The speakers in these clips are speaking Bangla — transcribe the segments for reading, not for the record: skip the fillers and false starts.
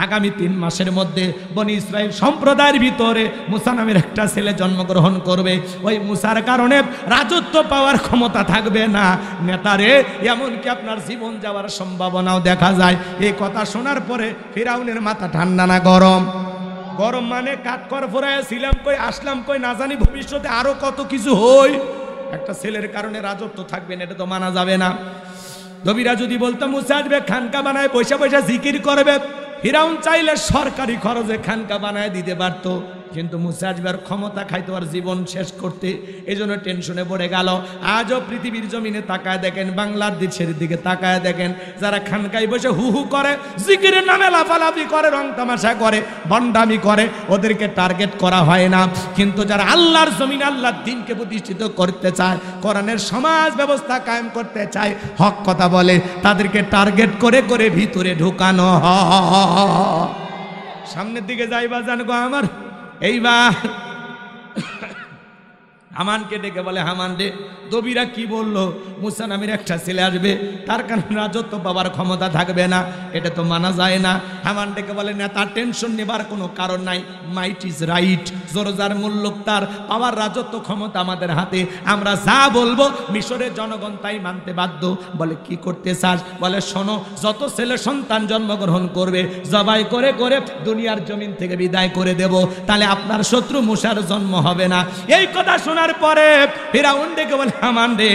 আগামী 3 মাসের মধ্যে বনি ইসরাইল সম্প্রদায়ের ভিতরে মুসা নামের একটা ছেলে জন্মগ্রহণ করবে। ওই মুসার কারণে রাজত্ব পাওয়ার ক্ষমতা থাকবে না নেতারে, এমনকি আপনার জীবন যাওয়ার সম্ভাবনাও দেখা যায়। এই কথা শোনার পরে ফিরাউনের মাথা ঠান্ডা না গরম? গরম মানে কাঠকর ফোরায় ছিলাম কই আসলাম কই না জানি ভবিষ্যতে আরো কত কিছু হই। একটা ছেলের কারণে রাজত্ব থাকবে না, এটা তো মানা যাবে না। নবীরা যদি বলতো মুসা আসবে খানকা বানায় পয়সা পয়সা জিকির করবে, ফিরাউন চাইলে সরকারি খরচে খানকা বানায় দিতে পারত, কিন্তু মুসা আসবার ক্ষমতা খাইতো আর জীবন শেষ করতে, এই জন্য টেনশনে পড়ে গেল। আজও পৃথিবীর জমিনে তাকায় দেখেন, বাংলার দেশের দিকে তাকায় দেখেন, যারা খানকায় বসে হু হু করে, জিকিরের নামে লাফালাফি করে, রং তামাশা করে, ভণ্ডামি করে, ওদেরকে টার্গেট করা হয় না। কিন্তু যারা আল্লাহর জমিন আল্লাহর দ্বীনকে প্রতিষ্ঠিত করতে চায়, কোরআনের সমাজ ব্যবস্থা কায়েম করতে চায়, হক কথা বলে, তাদেরকে টার্গেট করে করে ভিতরে ঢুকানো হয়। সামনের দিকে যাইবা জানগো আমার। এইবার হামানকে ডেকে বলে, হামান রে, দবিরা কি বললো? মুসা নামের একটা ছেলে আসবে, তার কারণে রাজত্ব পাওয়ার ক্ষমতা থাকবে না, এটা তো মানা যায় না। হামান ডেকে বলে, না, তার টেনশন নেবার কোনো কারণ নাই, মাইট ইজ রাইট, জোরজার মূল্য তার পাওয়ার রাজত্ব ক্ষমতা আমাদের হাতে, আমরা যা বলবো মিশরের জনগণ তাই মানতে বাধ্য। বলে কি করতে চাস? বলে শোনো, যত ছেলে সন্তান জন্মগ্রহণ করবে জবাই করে করে দুনিয়ার জমিন থেকে বিদায় করে দেব, তাহলে আপনার শত্রু মুসার জন্ম হবে না। এই কথা শোনার পরে ফিরাউন ডেকে বলে, হামান রে,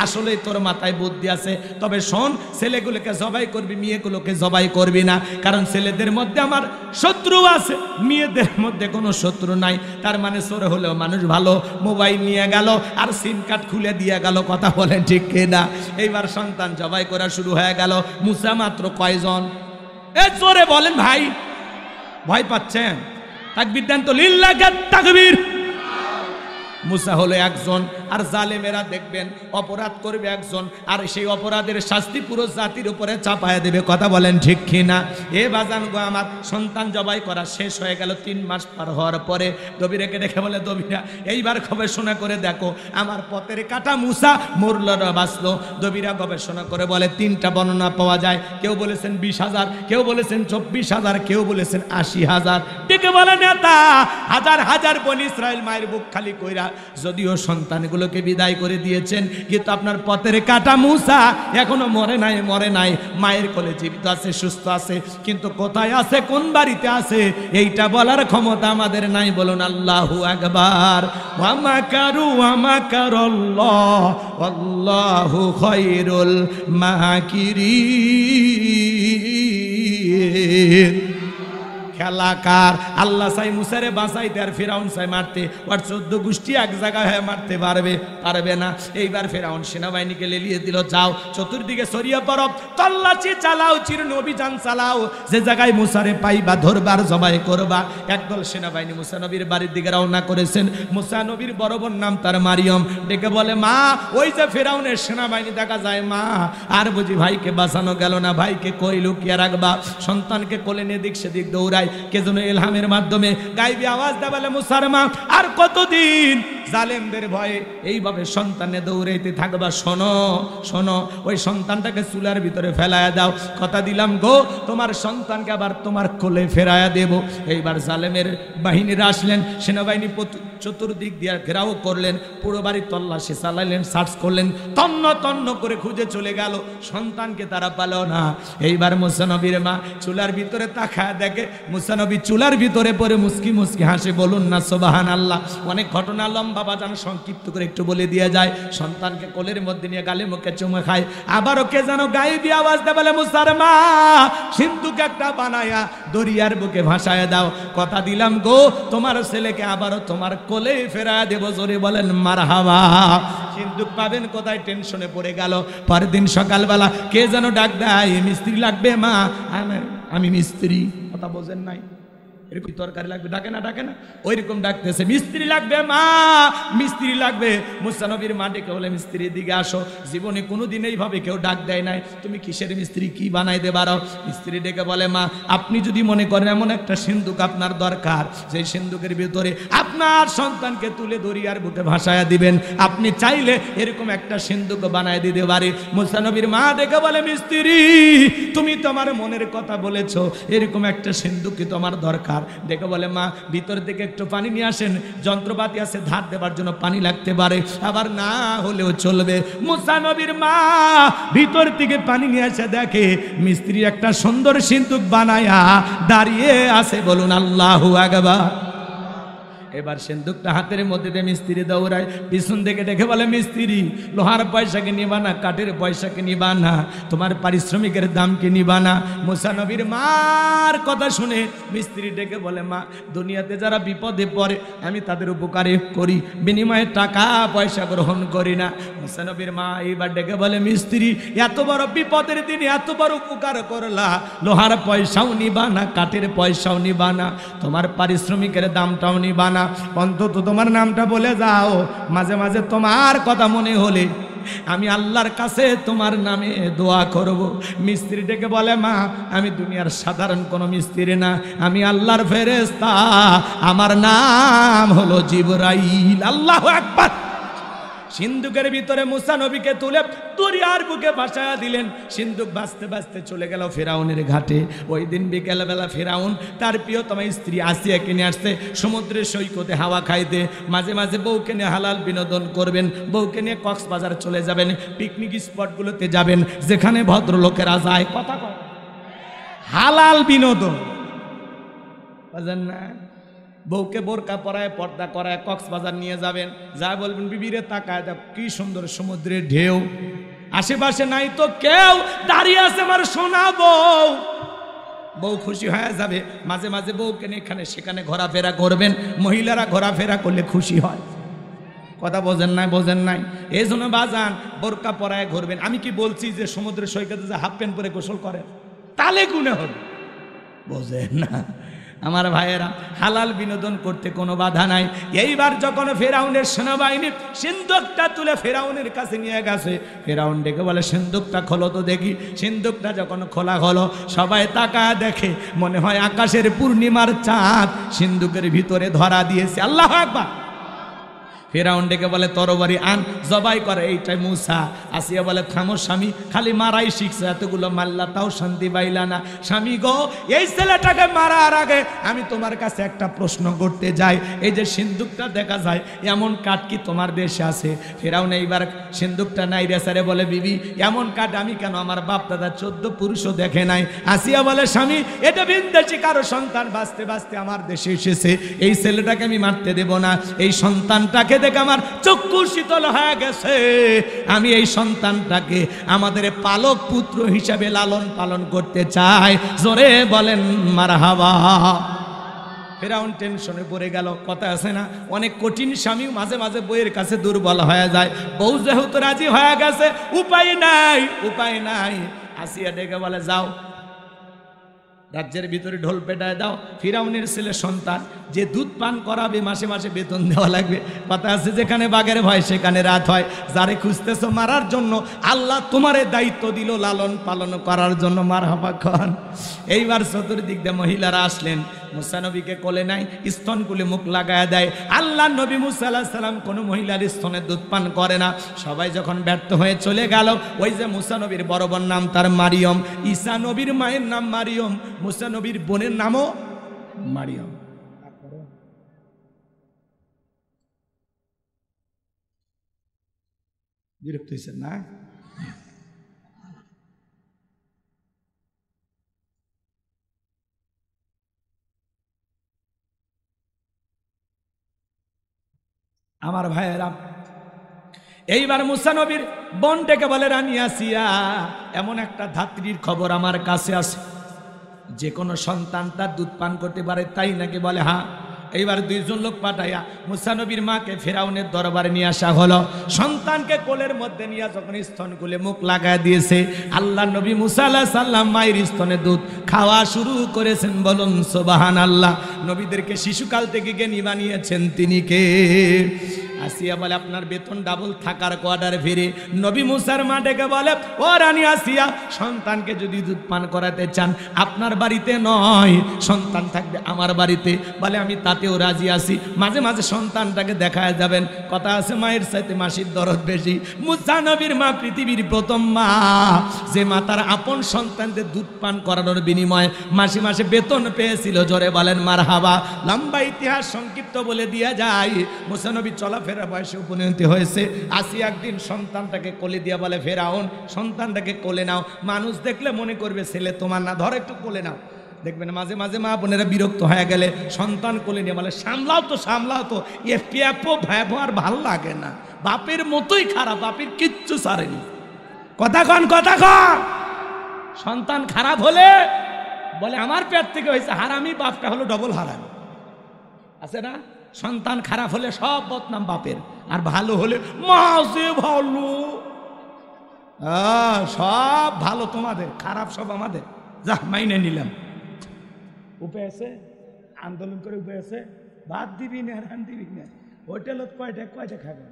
আসলে তোর মাথায় বুদ্ধি আছে, তবে শোন, ছেলেগুলোকে জবাই করবি, মেয়েগুলোকে জবাই করবি না, কারণ ছেলেদের মধ্যে আমার শত্রু আছে, মেয়েদের মধ্যে কোনো শত্রু নাই। তার মানে চোরে হলেও মানুষ ভালো, মোবাইল নিয়ে গেল আর সিম কার্ড খুলে দিয়ে গেল, কথা বলেন ঠিক কিনা? এইবার সন্তান জবাই করা শুরু হয়ে গেল। মুসা মাত্র কয়জন? এ জোরে বলেন ভাই, ভয় পাচ্ছেন? তাকবীর দেন তো, লিল্লাহ তাকবীর। মুসা হলো একজন, আর জালেমেরা দেখবেন অপরাধ করবে একজন, আর সেই অপরাধের শাস্তি পুরো জাতির উপরে চাপায় দেবে, কথা বলেন ঠিক কিনা? এ বাজান গো আমার, সন্তান জবাই করা শেষ হয়ে গেল। 3 মাস পার হওয়ার পরে দবিরাকে দেখে বলে, দবিরা, এইবার গবেষণা করে দেখো, আমার পথের কাটা মুসা মরল না বাঁচলো? দবিরা গবেষণা করে বলে 3টা বর্ণনা পাওয়া যায়, কেউ বলেছেন 20,000, কেউ বলেছেন 24,000, কেউ বলেছেন 80,000। ডেকে বলে, নেতা, হাজার হাজার বনি ইসরাইল মায়ের বুক খালি কইরা যদিও সন্তানগুলোকে বিদায় করে দিয়েছেন, কিন্তু আপনার পথের কাটা মুসা এখনো মরে নাই, মরে নাই, মায়ের কোলে জীবিত আছে, সুস্থ আছে, কিন্তু কোথায় আছে, কোন বাড়িতে আছে, এইটা বলার ক্ষমতা আমাদের নাই। বলুন আল্লাহু আকবার। ওয়া মাকারু ওয়া মাকারাল্লাহ আল্লাহু খায়রুল মাকিরিন। খেলাকার আল্লাহ চাই মুসারে বাঁচাইতে, আর ফিরাউন চাই মারতে। আর 14 গোষ্ঠী এক জায়গায় হয়ে মারতে পারবে না। এইবার ফিরাউন সেনাবাহিনীকে লেলিয়ে দিল, যাও চতুর্দিকে ছড়িয়ে পড়ো, তল্লাশি চালাও, চিরন অভিযান চালাও, যে জায়গায় মুসারে পাইবা ধরবার, জবাই করবা। একদল সেনাবাহিনী মুসা নবীর বাড়ির দিকে রওনা করেছেন। মুসা নবীর বড় বোন নাম তার মারিয়ম, ডেকে বলে, মা, ওই যে ফিরাউনের সেনাবাহিনী দেখা যায়, মা, আর বুঝি ভাইকে বাঁচানো গেল না, ভাইকে কই লুকিয়ে রাখবা? সন্তানকে কোলে নিয়ে দিক সেদিক দৌড়ায়। কে যেন ইলহামের মাধ্যমে গাইবি আওয়াজ দেয়, বলে, মুসার মা, আর কতদিন জালেমদের ভয়ে এইভাবে সন্তানে দৌড়াইতে থাকবা? শোনো শোনো, ওই সন্তানটাকে চুলার ভিতরে ফেলায়া দাও, কথা দিলাম গো, তোমার সন্তানকে আবার তোমার কোলে ফেরায়া দেব। এইবার জালেমের বাহিনীরা আসলেন, সেনাবাহিনী চতুর্দিক দিয়ে ঘেরাও করলেন, পুরো বাড়ি তল্লাশি চালাইলেন, সার্চ করলেন, তন্ন তন্ন করে খুঁজে চলে গেল, সন্তানকে তারা পালো না। এইবার মুসা নবীর মা চুলার ভিতরে তাকায় দেখে মুসা নবী চুলার ভিতরে পড়ে মুস্কি মুস্কি হাসে। বলুন না সুবহানাল্লাহ। অনেক ঘটনা লম্বা বাজান, সংক্ষিপ্ত করে একটু বলে দিয়ে যায়। সন্তানকে কোলের মধ্যে নিয়ে গালে মুখে চুমে খায়, আবারও কে যেন গায়েবী আওয়াজ দেয়, বলে, মুসার মা, সিন্ধুকে একটা বানায়া দরিয়ার বুকে ভাসায় দাও, কথা দিলাম গো, তোমার ছেলেকে আবারও তোমার কোলে ফেরায় দেব। জোরে বলেন মারহাবা। সিন্ধুক পাবেন কোথায়? টেনশনে পড়ে গেল। পরের দিন সকালবেলা কে যেন ডাক দেয়, মিস্ত্রি লাগবে মা। আমি মিস্ত্রি, কথা বোঝেন নাই? এরকম তরকারি লাগবে, ডাকে না ডাকে না, ওই রকম ডাকতেছে। মিস্ত্রি লাগবে মা, মিস্ত্রি লাগবে। মুসা নবীর মা ডেকে বলে মিস্ত্রির দিকে আসো। জীবনে কোনোদিন এইভাবে কেউ ডাক দেয় নাই, তুমি কিসের মিস্ত্রি, কি বানাইতে পারো? মিস্ত্রি ডেকে বলে মা, আপনি যদি মনে করেন এমন একটা সিন্দুক আপনার দরকার, সেই সিন্দুকের ভিতরে আপনার সন্তানকে তুলে দরিয়ার বুকে ভাসায়া দিবেন, আপনি চাইলে এরকম একটা সিন্দুক বানায় দিতে পারে। মুসা নবীর মা ডেকে বলে মিস্ত্রি, তুমি তো আমার মনের কথা বলেছো, এরকম একটা সিন্দুক কি তোমার দরকার? ডেকে বলে মা, ভিতর থেকে একটু পানি নিয়ে আসেন, যন্ত্রপাতি আছে ধার দেবার জন্য পানি লাগতে পারে, আবার না হলেও চলবে। মুসা নবীর মা ভিতর থেকে পানি নিয়ে এসে দেখে মিস্ত্রি একটা সুন্দর সিন্দুক বানায়া দাঁড়িয়ে আছে। বলুন আল্লাহু আকবার। এবার সিন্দুকটা হাতের মধ্যে দিয়ে মিস্ত্রি দৌড়ায়, পিছন থেকে ডেকে বলে মিস্ত্রি, লোহার পয়সাকে নিবা না, কাঠের পয়সাকে নিবা না, তোমার পারিশ্রমিকের দামকে নিবা না। মুসা নবীর মার কথা শুনে মিস্ত্রি ডেকে বলে মা, দুনিয়াতে যারা বিপদে পড়ে আমি তাদের উপকারে করি, বিনিময়ে টাকা পয়সা গ্রহণ করি না। মুসা নবীর মা এইবার ডেকে বলে মিস্ত্রি, এত বড় বিপদের দিনে এত বড় উপকার করলা, লোহার পয়সাও নিবা না, কাঠের পয়সাও নিবা না, তোমার পারিশ্রমিকের দামটাও নিবা না, অন্তত তোমার নামটা বলে যাও, মাঝে মাঝে তোমার কথা মনে হলে আমি আল্লাহর কাছে তোমার নামে দোয়া করব। মিস্ত্রি ডেকে বলে মা, আমি দুনিয়ার সাধারণ কোনো মিস্ত্রি না, আমি আল্লাহর ফেরেশতা, আমার নাম হলো জিবরাইল। আল্লাহু আকবার। সিন্দুকের ভিতরে মুসা নবীকে তুলে দরিয়ার বুকে ভাসায়া দিলেন। সিন্দুক ভাসতে ভাসতে চলে গেল ফেরাউনের ঘাটে। ওই দিন বিকেলবেলা ফেরাউন তার প্রিয়তমা স্ত্রী আসিয়াকে নিয়ে আসতে সমুদ্রের সৈকতে হাওয়া খাইতে। মাঝে মাঝে বউকে নিয়ে হালাল বিনোদন করবেন, বউকে নিয়ে কক্সবাজার চলে যাবেন, পিকনিক স্পটগুলোতে যাবেন যেখানে ভদ্রলোকেরা যায়। কথা কয় হালাল বিনোদন, বুঝেন না? বউকে বোরকা পরায় পর্দা করায় কক্সবাজার নিয়ে যাবেন, যা বলবেন বিবিরে তাকায় দেখ কি সুন্দর সমুদ্রের ঢেউ, আশেপাশে নাই তো কেউ, দাঁড়িয়ে আছে আমার সোনা বউ। বউ খুশি হয়ে যাবে। মাঝে মাঝে বউকে নিয়ে এখানে সেখানে ঘোরাফেরা করবেন, মহিলারা ঘোরাফেরা করলে খুশি হয়। কথা বোঝেন নাই? বোঝেন নাই? এই জন্য বাজান বোরকা পরায় ঘুরবেন। আমি কি বলছি যে সমুদ্রের সৈকতে যে হাফ প্যান্ট পরে গোসল করেন তাহলে গুণে হবে? বোঝেন না আমার ভাইয়েরা, হালাল বিনোদন করতে কোনো বাধা নাই। এইবার যখন ফেরাউনের সেনাবাহিনী সিন্দুকটা তুলে ফেরাউনের কাছে নিয়ে গেছে, ফেরাউন ডেকে বলে সিন্দুকটা খোলো তো দেখি। সিন্দুকটা যখন খোলা হলো, সবাই তাকায় দেখে মনে হয় আকাশের পূর্ণিমার চাঁদ সিন্দুকের ভিতরে ধরা দিয়েছে। আল্লাহু আকবার। ফেরাউন ডেকে বলে তরবারি আন, জবাই করে। এইটাই মুসা। আসিয়া বলে থামো স্বামী, খালি মারাই শিখছে, এতগুলো মাল্লা তাও শান্তি পাইলা না। স্বামী গো, এই ছেলেটাকে মারার আগে আমি তোমার কাছে একটা প্রশ্ন করতে যাই, এই যে সিন্দুকটা দেখা যায় এমন কাঠ কি তোমার দেশে আছে? ফেরাউন এইবার সিন্দুকটা নাই রেসারে বলে বিবি, এমন কাঠ আমি কেন, আমার বাপ দাদা 14 পুরুষও দেখে নাই। আসিয়া বলে স্বামী, এটা ভিনদেশী কারো সন্তান, বাঁচতে বাঁচতে আমার দেশে এসেছে, এই ছেলেটাকে আমি মারতে দেব না। এই সন্তানটাকে দেখে আমার চক্ষু শীতল হয়ে গেছে, আমি এই সন্তানটাকে আমাদের পালক পুত্র হিসাবে লালন পালন করতে চাই। জোরে বলেন মারহাবা। ফেরাউন টেনশনে পড়ে গেল। কথা আছে না, অনেক কঠিন স্বামীও মাঝে মাঝে বউয়ের কাছে দুর্বল হয়ে যায়। বউ যেহেতু রাজি হয়ে গেছে, উপায় নাই, উপায় নাই। আসিয়া ডেকে বলে যাও, রাজ্যের ভিতরে ঢোল পেটায় দাও। ফিরাউনের ছেলে সন্তান, যে দুধ পান করাবে মাসে মাসে বেতন দেওয়া লাগবে। কথা আছে যেখানে বাঘের ভয় সেখানে রাত হয়। যারে খুঁজতেছো মারার জন্য, আল্লাহ তোমারে দায়িত্ব দিল লালন পালন করার জন্য। মারহাবা খান। এইবার চতুর্দিক দিয়ে মহিলারা আসলেন, মুসা নবীকে কোলে নাই, স্তন কুলে মুখ লাগায় দেয়। আল্লাহ নবী মুসা আলাইহিস সালাম কোনো মহিলার স্তনে দুধ পান করে না। সবাই যখন ব্যর্থ হয়ে চলে গেল, ওই যে মুসা নবীর বড় বোন নাম তার মারিয়ম, ঈসা নবীর মায়ের নাম মারিয়ম, মুসা নবীর বোনের নামও মারিয়ম। বিরক্ত হয়েছেন না? আমার ভাইয়েরা, এইবার মুসা নবীর বোন ডেকে বলে রানী আসিয়া, এমন একটা ধাত্রীর খবর আমার কাছে আছে, যে কোনো সন্তান তার দুধ পান করতে পারে, তাই নাকি? বলে হ্যাঁ। এইবার দুইজন লোক পাঠাইয়া মুসা নবীর মাকে ফেরাউনের দরবারে নিয়ে আসা হলো। সন্তানকে কোলের মধ্যে নিয়ে যখন স্তন খুলে মুখ লাগায় দিয়েছে, আল্লাহ নবী মুসা আলাইহিস সালাম মায়ের স্তনে দুধ খাওয়া শুরু করেছেন। বলুন সুবহানাল্লাহ। নবীদেরকে শিশুকাল থেকে জ্ঞানী বানিয়েছেন তিনি কে? আসিয়া বলে আপনার বেতন ডাবল থাকার কোয়ার্টার ফিরে। নবী মুসার মা ডেকে বলে ও রানী আসিয়া, সন্তানকে যদি দুধ পান করাতে চান আপনার বাড়িতে নয়, সন্তান থাকবে আমার বাড়িতে। বলে আমি তাতেও রাজি আছি, মাঝে মাঝে সন্তানটাকে দেখায় যাবেন। কথা আছে মায়ের চাইতে মাসির দরদ বেশি। মুসা নবীর মা পৃথিবীর প্রথম মা, যে মা তার আপন সন্তানদের দুধ পান করানোর বিনিময়ে মাসে মাসে বেতন পেয়েছিল। জোরে বলেন মারহাবা। লম্বা ইতিহাস সংক্ষিপ্ত বলে দিয়া যায়, মুসা নবী চলাফেরা বয়সে উপনীত হয়েছে। আসিয়া একদিন সন্তানটাকে কোলে দিয়া বলে ফেরাউন, সন্তানটাকে কোলে নাও, মানুষ দেখলে মনে করবে ছেলে তোমার না, ধরো একটু কোলে নাও। দেখবেন মাঝে মাঝে মা বোনেরা বিরক্ত হয়ে গেলে সন্তান কোলে নিয়ে বলে সামলাও তো সামলাও তো, এ প্যাপো ব্যবহার ভাল লাগে না, বাপের মতোই খারাপ, বাপের কিচ্ছু সারেনি। কথা কন কথা কন। সন্তান খারাপ হলে বলে আমার পেট থেকে হয়েছে হারামি, বাপটা হলো ডবল হারামি, আছে না? সন্তান খারাপ হলে সব বদনাম বাপের, আর ভালো হলে মাঝে ভালো, সব ভালো তোমাদের, খারাপ সব আমাদের। যা মাইনে নিলাম। উপায় আছে, আন্দোলন করে উপায় আছে, ভাত দিবি না রান দিবি না, হোটেলত কয়টা কয়টা খাবেন।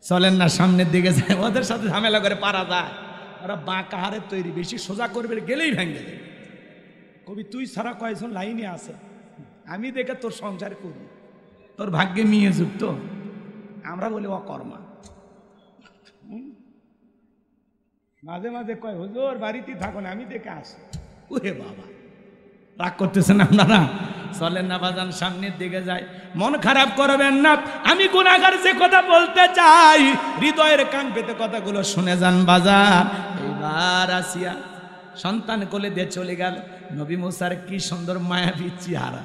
চলেন না সামনের দিকে যায়, ওদের সাথে ঝামেলা করে পারা যায়। ওরা বাঁকা হারের তৈরি, বেশি সোজা করবে গেলেই ভেঙে দেবে। কবি তুই ছাড়া কয়েকজন লাইনে আছে, আমি দেখে তোর সংসার করি, তোর ভাগ্যে মেয়ে যুক্ত, আমরা বলি অকর্মা। মাঝে মাঝে কয় হুজুর বাড়িতেই থাকো না, আমি দেখে আসি। ওরে বাবা, রাগ করতেছেন আপনারা? চলেন না বাজান সামনের দিকে যায়, মন খারাপ করবেন না। আমি গুনাহগার যে কথা বলতে চাই, হৃদয়ের কান পেতে কথাগুলো শুনে যান বাজান। এইবার আসিয়া সন্তান কোলে দিয়ে চলে গেল। নবী মুসার কি সুন্দর মায়াবী চেহারা,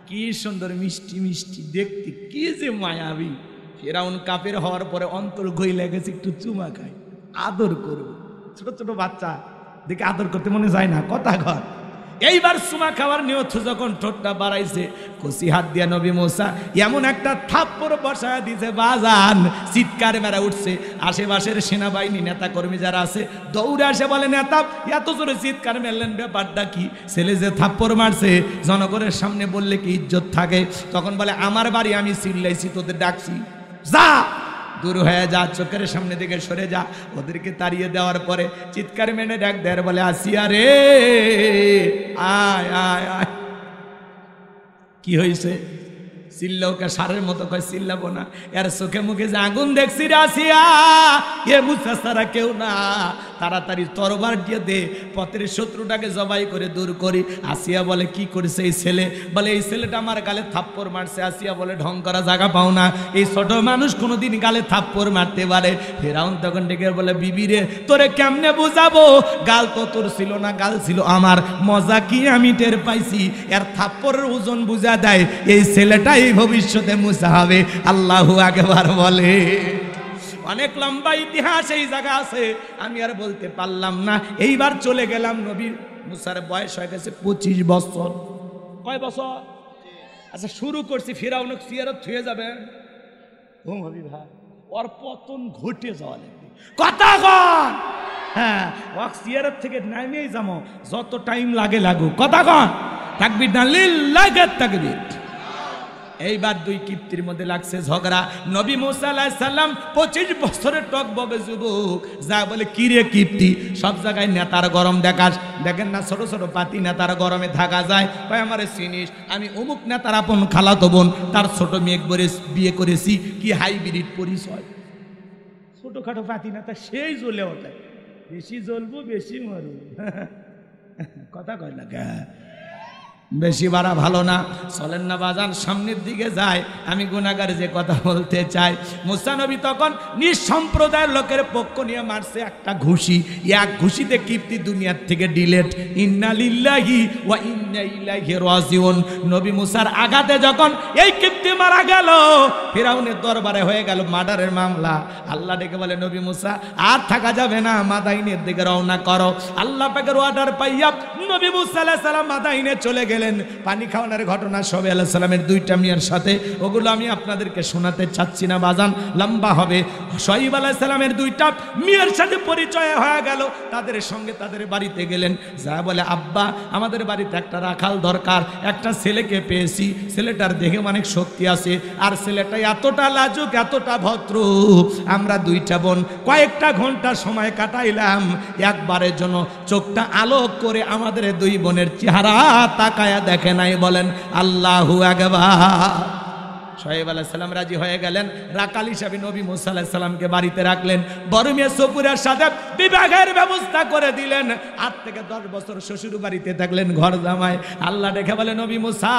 কি সুন্দর মিষ্টি মিষ্টি দেখতে, কি যে মায়াবী। ফেরাউন কাফের হওয়ার পরে অন্তর গইলে গেছে, একটু চুমা খায়, আদর করবে। ছোট ছোট বাচ্চা দেখে আদর করতে মনে যায় না? কথা ঘর। এইবার চুমা খাওয়ার নিয়ত যখন ঠোঁটটা বাড়াইছে, কষি হাত দিয়া নবী মুসা এমন একটা থাপ্পড় বসায় দিছে বাজান, চিৎকার মেরা উঠছে। আশেপাশের সেনাবাহিনী নেতা কর্মী যারা আছে দৌড়ে আসে, বলে নেতা এত জোরে চিৎকার মেরলেন, ব্যাপারটা কি? ছেলে যে থাপ্পড় মারছে জনগণের সামনে বললে কি ইজ্জত থাকে? তখন বলে আমার বাড়ি, আমি চিল্লাইছি, তোদের ডাকছি, যা দূর হয়ে যা, চোখের সামনে দিকে সরে যা। ওদেরকে তাড়িয়ে দেওয়ার পরে চিৎকার মেনে ডাক দেয়, বলে আসিয়া রে আয় আয় আয়। কি হয়েছে? চিল্লাওকে সারের মতো কয়, চিল্লাবো না, এর চোখে মুখে যে আগুন দেখছি রে আসিয়া, এ মুসা ছাড়া কেউ না, তাড়াতাড়ি তরবার দিয়ে দে, পথের শত্রুটাকে জবাই করে দূর করি। আসিয়া বলে কি করেছে এই ছেলে? বলে এই ছেলেটা আমার গালে থাপ্পড় মারছে। আসিয়া বলে ঢং করা জায়গা পাও না, এই ছোট মানুষ কোনোদিন গালে থাপ্পড় মারতে পারে? ফেরাউন তখন ডেকে বলে বিবি রে, তোরে কেমনে বুঝাবো, গাল তো তোর ছিল না, গাল ছিল আমার। মজা কি আমি টের পাইছি, এর থাপ্পড়ের ওজন বুঝা দেয় এই ছেলেটাই ভবিষ্যতে মুসা হবে। আল্লাহু আকবার বলে। অনেক লম্বা ইতিহাস এই জায়গা আছে, আমি আর বলতে পারলাম না। এইবার চলে গেলাম, নবী মুসার বয়স হয়ে গেছে 25 বছর। কয় বছর? আচ্ছা শুরু করছি, ফিরাউন সিয়ারত থুয়ে যাবে, ও ভাবি ভাই, ওর পতন ঘটে যাওয়া লাগবে। কথা কন। হ্যাঁ, ওয়াক সিয়ারত থেকে নামিয়েই যাবো, যত টাইম লাগে লাগুক। কথা কন। তাকবীর না লিল্লাহি তাকবীর। এইবার দুই কিপ্তির মধ্যে লাগছে ঝগড়া। নবী মুসা আলাইহিস সালাম 25 বছরের টকবগে যুবক, যা বলে কি রে কিপ্তি, সব জায়গায় নেতার গরম দেখাস। দেখেন না ছোট ছোট পাতি নেতার গরমে থাকা যায়? ভাই আমারে চিনিস, আমি অমুক নেতার আপন খালাতো বোন, তার ছোট মেয়ে বিয়ে করেছি, কি হাইব্রিড পরিচয়। ছোটখাটো পাতি নেতা সেই জ্বলে ওঠে, বেশি জ্বলবো বেশি মরবো। কথা কয় না, বেশি বাড়া ভালো না। চলেন না বাজান সামনের দিকে যায়, আমি গুনাহগার যে কথা বলতে চাই। মুসা নবী তখন নিজ সম্প্রদায়ের লোকের পক্ষ নিয়ে মারছে একটা ঘুষি, এক ঘুষিতে কিপ্তি দুনিয়ার থেকে ডিলেট। ইন্না লিল্লাহি ওয়া ইন্না ইলাইহি রাজিউন। নবী মুসার আঘাতে যখন এই কিপ্তি মারা গেল, ফিরাউনের দরবারে হয়ে গেল মার্ডারের মামলা। আল্লাহ ডেকে বলে নবী মুসা আর থাকা যাবে না, মাদাইনের দিকে রওনা করো। আল্লাহ পাকের অর্ডার পাইয়া নবী মুসা আলাইহিস সালাম মাদাইনে চলে গেলেন। গেলেন পানি খাওয়ানোর ঘটনা সোহেব আলাইহিস সালামের দুইটা মেয়ের সাথে, ওগুলো আমি আপনাদেরকে শোনাতে চাচ্ছি না বাজান, লম্বা হবে। সোহেব আলাইহিস সালামের দুইটা মেয়ের সাথে পরিচয় হয়ে গেল, তাদের সঙ্গে তাদের বাড়িতে গেলেন, যা বলে আব্বা আমাদের বাড়িতে একটা রাখাল দরকার, একটা ছেলেকে পেয়েছি, ছেলেটার দেহে অনেক শক্তি আছে, আর ছেলেটা এতটা লাজুক এতটা ভদ্র, আমরা দুইটা বোন কয়েকটা ঘন্টা সময় কাটাইলাম, একবারের জন্য চোখটা আলোক করে আমাদের দুই বোনের চেহারা তাকায়া দেখে নাই, বলেন আল্লাহু আকবার। সোহেব আলাইহিস সালাম রাজি হয়ে গেলেন, রাকাল হিসাবে নবী মুসা আলাইহিস সালামকে বাড়িতে রাখলেন, বড় মেয়ে সপুরের সাথে বিবাহের ব্যবস্থা করে দিলেন। 8 থেকে 10 বছর শ্বশুর বাড়িতে থাকলেন ঘর জামাই। আল্লাহ দেখে বলে নবী মুসা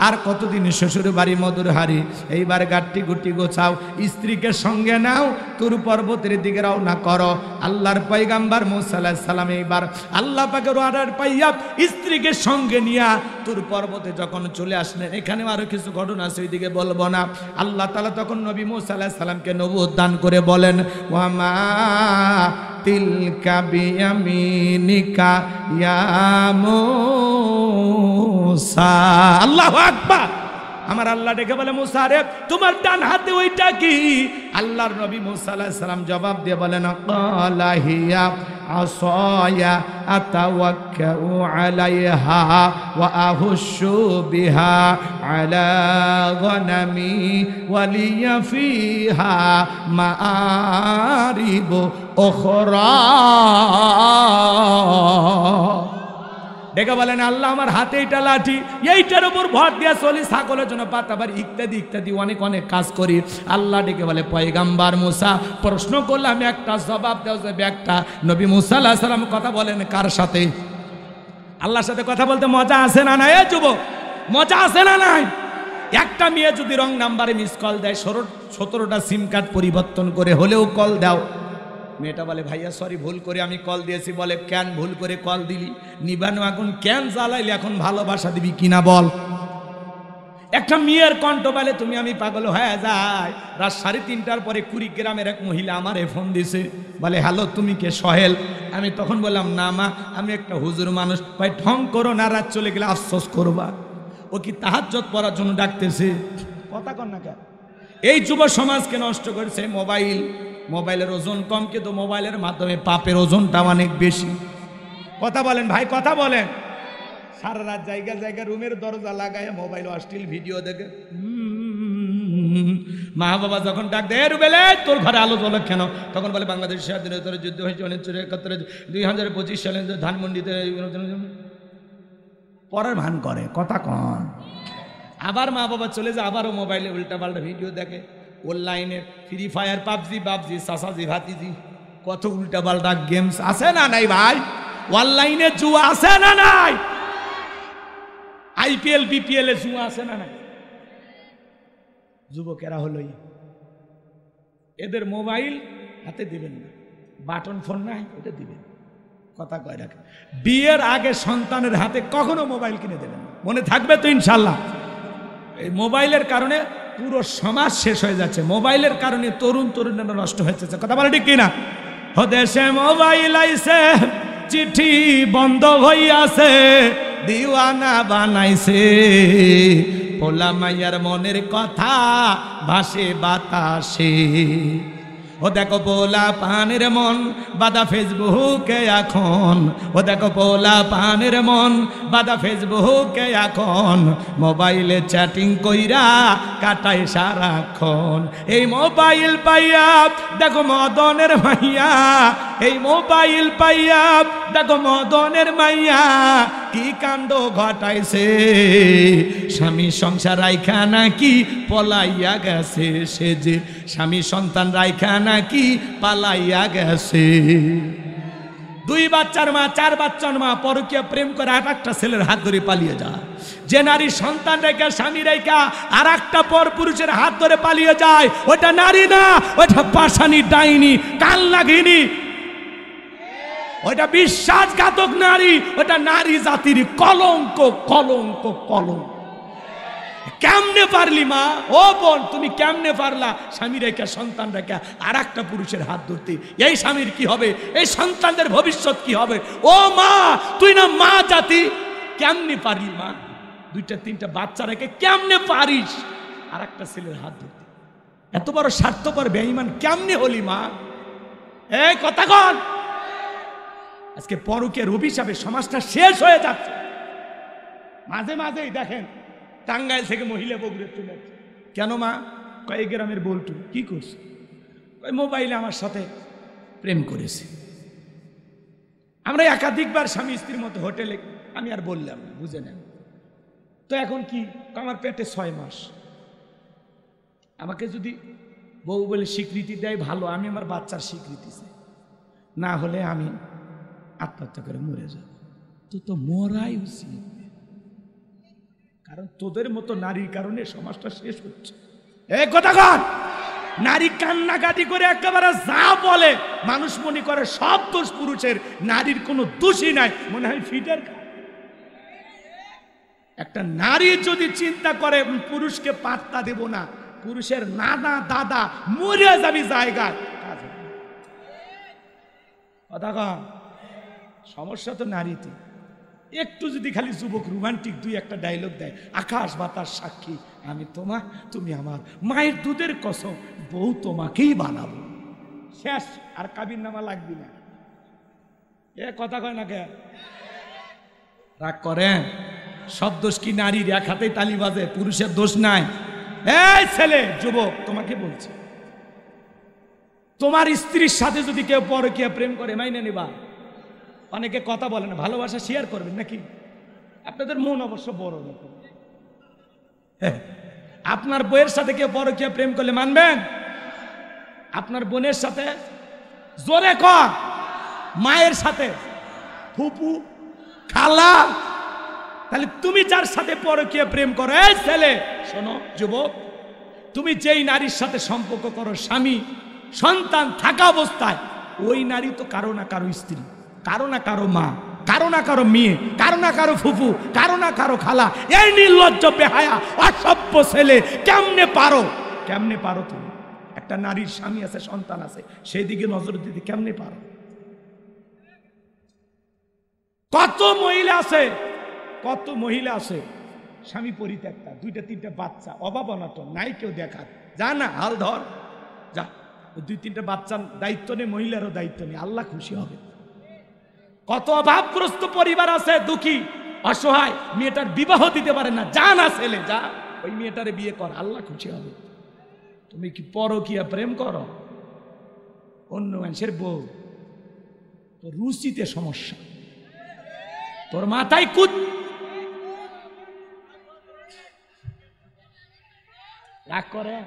আর কতদিন শ্বশুর বাড়ি মধুর হারি, এইবার গাট্টি গুটি গোছাও, স্ত্রীকে সঙ্গে নাও, তুর পর্বতের দিকে রওনা করো। আল্লাহর পয়গাম্বর মুসা আলাইহিস সালাম এইবার আল্লাহ পাকের অর্ডার পাইয়া স্ত্রীকে সঙ্গে নিয়া তুর পর্বতে যখন চলে আসলেন, এখানে আরো কিছু ঘটনা আছে ওইদিকে বলবো না। আল্লাহ তাআলা তখন নবী মুসা আলাইহিস সালামকে নবুয়ত দান করে বলেন ওয়া মা তিলকা বিয়ামিনিকা ইয়া মুসা। আল্লাহু আকবার। আমার আল্লাহ ডেকে বলে মুসা রে তোমার ডান হাতে ওইটা কি? আল্লাহর নবী মুসা আলাইহিস সালাম জবাব দিয়ে বলেন ক্বালা হিয়া আসায়া আতাওয়াক্কাউ আলাইহা ওয়া আহুশু বিহা আলা গনামি ওয়া লিয়া ফিহা মাআরিব উখরা। ডেকে বলেন আল্লাহ আমার হাতে এটা লাঠি, এইটার উপর ভর দিয়া চলি, ছাগলের জন্য পাতাবার ইত্যাদি ইত্যাদি অনেক অনেক কাজ করি। আল্লাহ ডেকে বলে পয়গাম্বর মুসা প্রশ্ন করলাম একটা, জবাব দেওয়া যাবে একটা। নবী মুসা আলাইহিস সালাম কথা বলেন কার সাথে? আল্লাহর সাথে কথা বলতে মজা আছে না নাই? যুবক মজা আছে না নাই? একটা মেয়ে যদি রং নাম্বারে মিস কল দেয়, 17টা সিম কার্ড পরিবর্তন করে হলেও কল দাও, মেয়েটা বলে ভাইয়া সরি ভুল করে আমি কল দিয়েছি। বলে কেন ভুল করে কল দিলি? নিবানো আগুন কেন জ্বালাইলি? এখন ভালোবাসা দিবি কিনা বল। একটা মেয়ের কণ্ঠ বলে তুমি আমি পাগল হয়ে যাই। রাত 3:30টার পরে কুড়িগ্রামের এক মহিলা আমারে ফোন দিছে, বলে হ্যালো তুমি কে? সোহেল। আমি তখন বললাম না মা আমি একটা হুজুর মানুষ। ভাই ঠং করো না, রাত চলে গেলে আফসোস করবা। ও কি তাহাজ্জুদ পড়ার জন্য ডাকতেছে? কথা কর না কেন? এই যুব সমাজকে নষ্ট করেছে মোবাইল। মোবাইলের ওজন কম, কিন্তু মোবাইলের মাধ্যমে পাপের ওজনটা অনেক বেশি। কথা বলেন ভাই, কথা বলেন। সারা রাত জায়গা জায়গা রুমের দরজা লাগায় মোবাইল অশ্লীল ভিডিও দেখে। মা বাবা যখন ডাক দেয় রুবেলে তোর ঘরে আলো জ্বলে কেন? তখন বলে বাংলাদেশ স্বাধীনতার যুদ্ধ হয়েছে 1971, 2025 সালে ধানমন্ডিতে পরের ভান করে। কথা কন। আবার মা বাবা চলে যায়, আবারও মোবাইলে উল্টা পাল্টা ভিডিও দেখে। অনলাইনে ফ্রি ফায়ার, পাবজি সাসাজি ভাতিজি, কত উল্টা পাল্টা গেমস আছে না নাই ভাই? অনলাইনে জুয়া আছে না নাই? IPL BPL এ জুয়া আছে না নাই? যুবকেরা হলোই এদের মোবাইল হাতে দিবেন না, বাটন ফোন নাই ওটা দিবেন। কথা কয় রাখে। বিয়ের আগে সন্তানের হাতে কখনো মোবাইল কিনে দেবেন না, মনে থাকবে তো ইনশাল্লাহ। এই মোবাইলের কারণে পুরো সমাজ শেষ হয়ে যাচ্ছে, মোবাইলের কারণে তরুণ তরুণীরা নষ্ট হয়ে যাচ্ছে। কথা বলে ঠিক কিনা? দেশে মোবাইল আইছে, চিঠি বন্ধ হইয়াছে, দিওয়ানা বানাইছে, পোলা মাইয়ার মনের কথা ভাসে বাতাসে। ও দেখো পোলা পানের মন বাদা ফেসবুকে এখন, ও দেখো পোলা পানের মন বাদা ফেসবুকে এখন, মোবাইলে চ্যাটিং কইরা কাটায় সারাক্ষণ। এই মোবাইল পাইয়া দেখো মদনের মাইয়া, এই মোবাইল পাইয়া দেখো মদনের মাইয়া কি কাণ্ড ঘটাইছে। স্বামী সংসার রাইখা নাকি পলাইয়া গেছে, সে যে স্বামী সন্তান রাইখা নাকি পালাইয়া গেছে। 2 বাচ্চার মা, 4 বাচ্চার মা পরকীয়া প্রেম করে আরেকটা ছেলের হাত ধরে পালিয়ে যায়। যে নারী সন্তান রেখা স্বামী রেখা আর একটা পর পুরুষের হাত ধরে পালিয়ে যায়, ওটা নারী না, ওটা পাশানি ডাইনি কাল নাগিনী, ওটা বিশ্বাসঘাতক নারী, ওটা নারী জাতির কলঙ্ক কলঙ্ক কলঙ্ক। কেমনে পারলি মা? ও বোন তুমি কেমনে পারলা স্বামী রেখা সন্তান রেখা আর একটা পুরুষের হাত ধরতে? এই স্বামীর কি হবে? এই সন্তানদের ভবিষ্যৎ কি হবে? ও মা তুই না মা জাতি, কেমনে পারি মা? দুইটা তিনটা বাচ্চা রেখে কেমনে পারিস আর একটা ছেলের হাত ধরতে? এত বড় স্বার্থপর বেঈমান কেমনে হলি মা? এই কথা কন। আজকে পরকীয়ার অভিশাপে সমাজটা শেষ হয়ে যাচ্ছে। মাঝে মাঝেই দেখেন টাঙ্গাইল থেকে মহিলা বগুড়ে চলে যাচ্ছে। কেন মা? কয়েক গ্রামের বলটু কি করছে? ওই মোবাইলে আমার সাথে প্রেম করেছে। আমরা একাধিকবার স্বামী স্ত্রীর মতো হোটেলে, আমি আর বললাম না, বুঝে নেন। তো এখন কি, আমার পেটে 6 মাস। আমাকে যদি বউ বলে স্বীকৃতি দেয় ভালো, আমি আমার বাচ্চার স্বীকৃতি চাই, না হলে আমি আত্মহত্যা করে মরে যাব। তো মরাই উচিত, কারণ তোদের মতো নারীর কারণে সমাজটা শেষ হচ্ছে। এই কথা কন। নারী কান্নাকাটি করে একেবারে যা বলে মানুষ মনে করে সব দোষ পুরুষের, নারীর কোনো দোষই নাই, মনে হয় ফিটার। একটা নারী যদি চিন্তা করে পুরুষকে পাত্তা দেব না, পুরুষের নানা দাদা মরে যাবি জায়গায়, কথা কন। সমস্যা তো নারীতে। একটু যদি খালি যুবক রোমান্টিক দুই একটা ডায়লগ দেয়, আকাশ বাতাস সাক্ষী, আমি তোমার, তুমি আমার, মায়ের দুধের কসম, বউ তোমাকেই বানাবো, শেষ। আর কাবির নামা লাগবি না। এ কথা কয় না কে? রাগ করেন? সব দোষ কি নারীর? এক হাতেই তালি বাজে, পুরুষের দোষ নাই। এই ছেলে যুবক, তোমাকে বলছি, তোমার স্ত্রীর সাথে যদি কেউ পরকীয়া প্রেম করে মাইনে নিবা। অনেকে কথা বলে না, ভালোবাসা শেয়ার করবেন নাকি? আপনাদের মন অবশ্য বড় রকম। আপনার বইয়ের সাথে কেউ পরকীয়া প্রেম করলে মানবেন? আপনার বোনের সাথে? জোরে কর। মায়ের সাথে? ফুপু, খালা? তাহলে তুমি যার সাথে পরকীয়া প্রেম করো, এই ছেলে শোনো যুবক, তুমি যেই নারীর সাথে সম্পর্ক করো, স্বামী সন্তান থাকা অবস্থায়, ওই নারী তো কারো না কারো স্ত্রী, কারো না কারো মা, কারো না কারো মেয়ে, কারো না কারো ফুফু, কারো না কারো খালা। এই নির্লজ্জ বেহায়া অসভ্য ছেলে, কেমনে পারো? কেমনে পারো তুমি? একটা নারীর স্বামী আছে, সন্তান আছে, সেই দিকে নজর দিতে কেমনে পারো? কত মহিলা আছে, কত মহিলা আছে স্বামী পরিত্যক্তা, দুইটা তিনটা বাচ্চা, অভাব অনাটন নাই, কেউ দেখার। যা না, হাল ধর, যা, দুই তিনটা বাচ্চার দায়িত্ব নেই, মহিলারও দায়িত্ব নেই, আল্লাহ খুশি হবে। কত অভাবগ্রস্ত পরিবার আছে, দুঃখী অসহায়, মেয়েটার বিবাহ দিতে পারে না, যা না ছেলে যা, ওই মেয়েটারে বিয়ে কর, আল্লাহ খুশি হবে। তুমি কি পরকীয়া প্রেম করো? অন্য মানুষের বউ, তোর রুচিতে সমস্যা, তোর মাথায় কুত। রাগ করে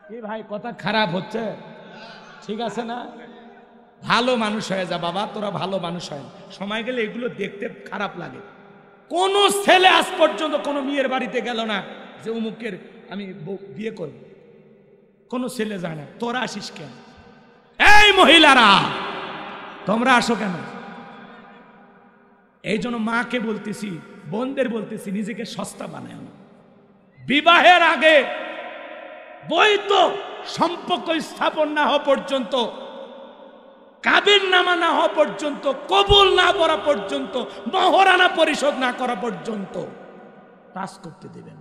কি ভাই? কথা খারাপ হচ্ছে, ঠিক আছে না? ভালো মানুষ হয়ে যা বাবা, তোরা ভালো মানুষ হয়। সময় গেলে এগুলো দেখতে খারাপ লাগে। কোন ছেলে আজ পর্যন্ত কোনো মেয়ের বাড়িতে গেল না যে অমুকের আমি বিয়ে করব, কোন ছেলে যায় না। তোরা আসিস কেন? এই মহিলারা তোমরা আসো কেন? এই জন্য মাকে বলতেছি, বোনদের বলতেছি, নিজেকে সস্তা বানায় না। বিবাহের আগে বৈধ সম্পর্ক স্থাপন না হওয়া পর্যন্ত, কাবিন নামা না হওয়া পর্যন্ত, কবুল না করা পর্যন্ত, মহরানা পরিশোধ না করা পর্যন্ত কাজ করতে দেবেন।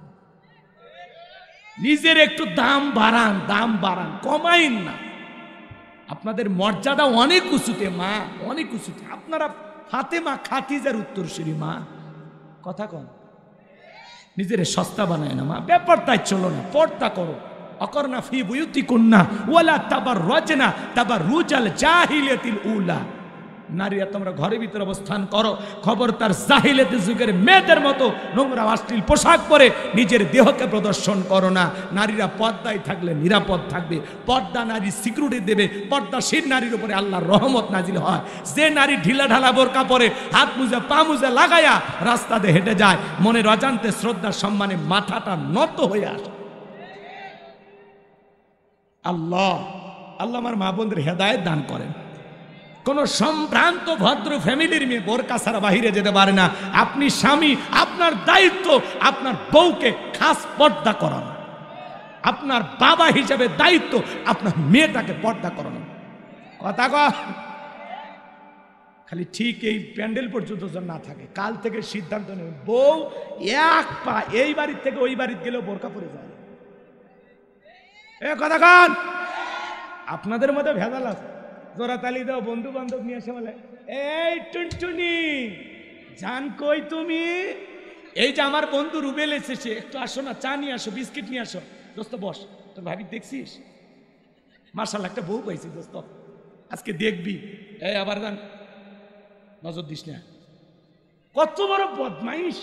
নিজের একটু দাম বাড়ান, দাম বাড়ান, কমাইন না। আপনাদের মর্যাদা অনেক উঁচুতে মা, অনেক উঁচুতে। আপনারা ফাতেমা খাদিজার উত্তরসূরি মা, কথা কন। নিজের সস্তা বানায় না মা, ব্যাপারটাই চলো না, পর্দা করো। অকরনা ফি বুয়ুতিকুন্না ওয়ালা তাবাররাজনা তাবাররুজাল জাহিলিয়াতিল উলা। নারীরা তোমরা ঘরের ভিতরে অবস্থান করো, খবরদার জাহিলিয়াতের যুগের মেয়েদের মতো নোংরা অশ্লীল পোশাক পরে নিজের দেহকে প্রদর্শন করো না। নারীরা পর্দায় থাকলে নিরাপদ থাকবে। পর্দা নারী সিকিউরিটি দেবে। পর্দাশীল নারীর উপরে আল্লাহর রহমত নাজিল হয়। যে নারী ঢিলা ঢালা বোরকা পরে হাত মুজা পা মুজা লাগায়া রাস্তাতে হেঁটে যায়, মনের অজান্তে শ্রদ্ধা সম্মানে মাথাটা নত হয়ে আসে। আল্লাহ আল্লাহ আমার মা বোনদের হেদায়েত দান করেন। কোন সম্ভ্রান্ত ভদ্র ফ্যামিলির মেয়ে বোরকা ছাড়া বাহিরে যেতে পারে না। আপনি স্বামী, আপনার দায়িত্ব আপনার বউকে খাস পর্দা করানো। আপনার বাবা হিসেবে দায়িত্ব আপনার মেয়েটাকে পর্দা করানো। কথা কয় খালি ঠিক এই প্যান্ডেল পর্যন্ত যেন না থাকে। কাল থেকে সিদ্ধান্ত নেবে, বউ এক পা এই বাড়ির থেকে ওই বাড়িতে গেলেও বোরকা পরে যায়। এ কথা কান, আপনাদের মধ্যে ভেজাল আছে। জোড়া তালি দাও, বন্ধু বান্ধব নিয়ে এসে বলে, এই টুনটুনি জান কই তুমি? এই যে আমার বন্ধু রুবেল এসেছে, একটু আসো না, চা নিয়ে আসো, বিস্কিট নিয়ে আসো। দোস্ত বস, তোর ভাবি দেখছিস? মার্শাল্লাহ একটা বউ পাইছি দোস্ত, আজকে দেখবি। এই আবার গান নজর দিস না, কত বড় বদমাইশ।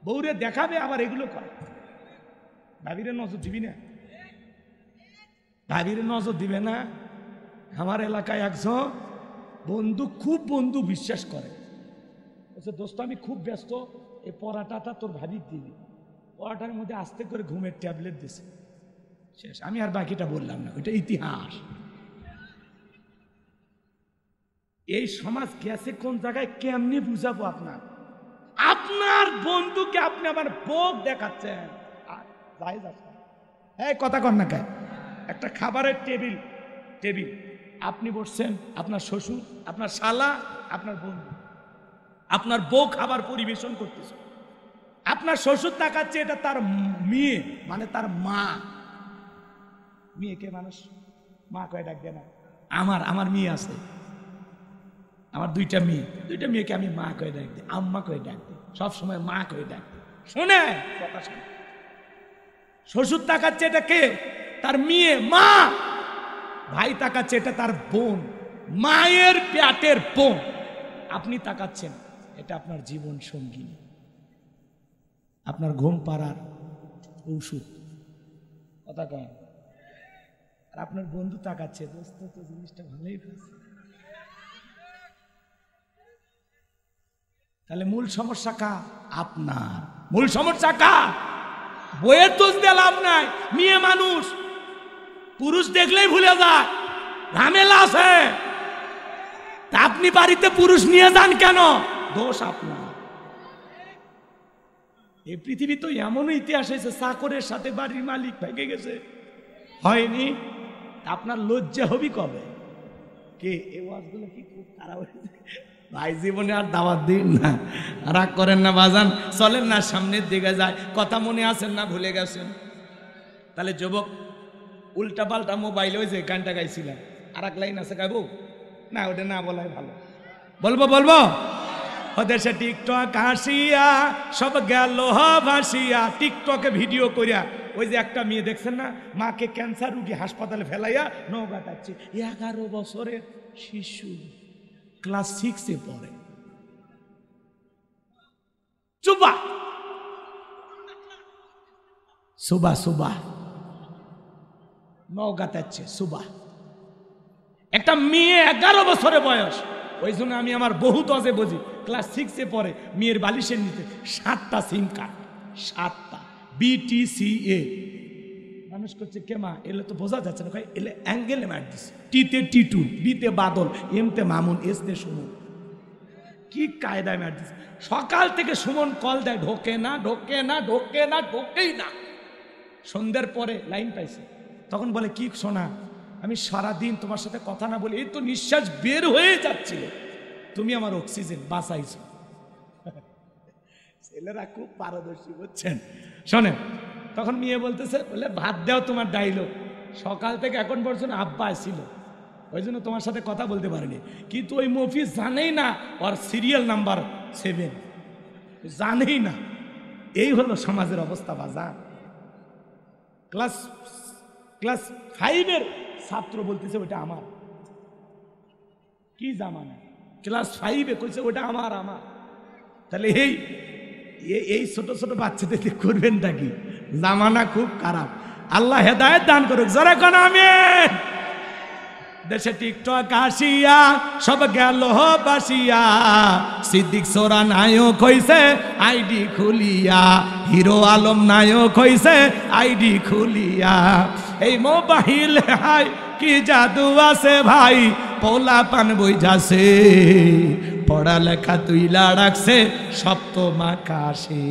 বউরে দেখাবে আবার এগুলো করে। ভাবিরে নজর দিবি না, ভাবিরে নজর দিবে না। আমার এলাকায় একজন বন্ধু, খুব বন্ধু, বিশ্বাস করে, বলছে দোস্ত আমি খুব ব্যস্ত, এই পরাটাটা তোর ভাবি দিবি। পরাটার মধ্যে আস্তে করে ঘুমের ট্যাবলেট দিছে, শেষ। আমি আর বাকিটা বললাম না, ওইটা ইতিহাস। এই সমাজ গেছে কোন জায়গায়, কেমনি বুঝাবো আপনার? আপনার বন্ধুকে আপনি আবার বোক দেখাচ্ছেন। এই কথা কর না কেন? একটা খাবারের টেবিল, আপনি বসছেন, আপনার শ্বশুর, আপনার শালা, আপনার বন্ধু, আপনার বউ খাবার পরিবেশন করতেছে। আপনার শ্বশুর তাকাচ্ছে, এটা তার মেয়ে, মানে তার মা। মেয়েকে মানুষ মা কয়ে ডাক দেয় না? আমার মেয়ে আছে, আমার দুইটা মেয়েকে আমি মা কয়ে ডাক দিই, আম্মা কয়ে ডাক দিই, সবসময় মা কয়ে ডাক দিই। শোনে কথা, শোনে। শ্বশুর তাকাচ্ছে, এটা কে? তার মেয়ে, মা। ভাই তাকাচ্ছে, এটা তার বোন, মায়ের পেটের বোন। আপনি তাকাচ্ছেন, এটা আপনার জীবন সঙ্গিনী, আপনার ঘুম পাড়ার ঔষধ। কথা কয়। আর আপনার বন্ধু তাকাচ্ছে, দোস্ত তো জিনিসটা ভালোই আছে। তাহলে মূল সমস্যা কার? আপনার। মূল সমস্যা কার? বইয়ের দোষ দিয়ে লাভ নাই। মেয়ে মানুষ, পুরুষ দেখলেই ভুলে যায়, ঝামেলা আছে। তা আপনি বাড়িতে পুরুষ নিয়ে যান কেন? দোষ আপনার। এই পৃথিবী তো এমন ইতিহাস হয়েছে, চাকরের সাথে বাড়ির মালিক ভেঙে গেছে, হয়নি? আপনার লজ্জা হবি কবে? কে এই ওয়াজগুলো কি খুব খারাপ হয়েছে ভাই, জীবনে আর দাওয়াত দিন না, রাগ করেন না বাজান, চলেন না সামনের দিকে যায়। কথা মনে আছেন না ভুলে গেছেন? তাহলে যুবক, উল্টা পাল্টা মোবাইল, ওই যে গানটা গাইছিলাম, আর এক লাইন আছে, গাইবো না? ওটা না বলাই ভালো। বলবো ওদের সে টিকটক আসিয়া সব গেল ভাসিয়া, টিকটকে ভিডিও করিয়া। ওই যে একটা মেয়ে দেখছেন না, মাকে ক্যান্সার রুগী হাসপাতালে ফেলাইয়া নৌকাটাচ্ছে, 11 বছরের শিশু, ক্লাস 6-এ পড়ে। সুবা নৌকাটাচ্ছে, একটা মেয়ে 11 বছরের বয়স। ওই জন্য আমি আমার বহুত অজে বুঝি, ক্লাস 6-এ পড়ে, মেয়ের বালিশের নিতে 7টা সিম কার্ড, 7টা BTCA। মানুষ করছে কে মা? এলে তো বোঝা যাচ্ছে না, এলে অ্যাঙ্গেলে মার দিচ্ছে। টিতে টিটু, বিতে বাদল, এমতে মামুন, এসতে সুমন। কি কায়দায় মার দিচ্ছে। সকাল থেকে সুমন কল দেয়, ঢোকেই না। সন্ধ্যের পরে লাইন পাইছে, তখন বলে কি শোনা, আমি সারাদিন তোমার সাথে কথা না বলে এই তো নিঃশ্বাস বের হয়ে যাচ্ছিল, তুমি আমার অক্সিজেন বাঁচাইছো। ছেলেরা খুব পারদর্শী, বুঝছেন? শোনেন, তখন মেয়ে বলতেছে, বলে ভাত দেও তোমার ডাইলগ, সকাল থেকে এখন পর্যন্ত আব্বা ছিল, ওই জন্য তোমার সাথে কথা বলতে পারিনি। কিন্তু ওই মফিজ জানেই না ওর সিরিয়াল নাম্বার 7, জানেই না। এই হলো সমাজের অবস্থা বাজার। ক্লাস 5-এর ছাত্র বলতেছে ওটা আমার। কি জামানা, ক্লাস 5-এ কইছে ওটা আমার। তাহলে এই ছোট ছোট বাচ্চাদের করবেনটা কি? জামানা খুব খারাপ। আল্লাহ হেদায়েত দান করুক, যারা কোন আমিন। দেশে টিকটক আসিয়া সব গেল বাসিয়া, সিদ্দিক সোরা নায়ক হইছে আইডি খুলিয়া, হিরো আলম নায়ক হইছে আইডি খুলিয়া। এই মোবাইল হাই কি জাদু আছে ভাই, পোলা পান বই যাচ্ছে, পড়ালেখা তুইলা রাখছে সপ্তম আকাশে।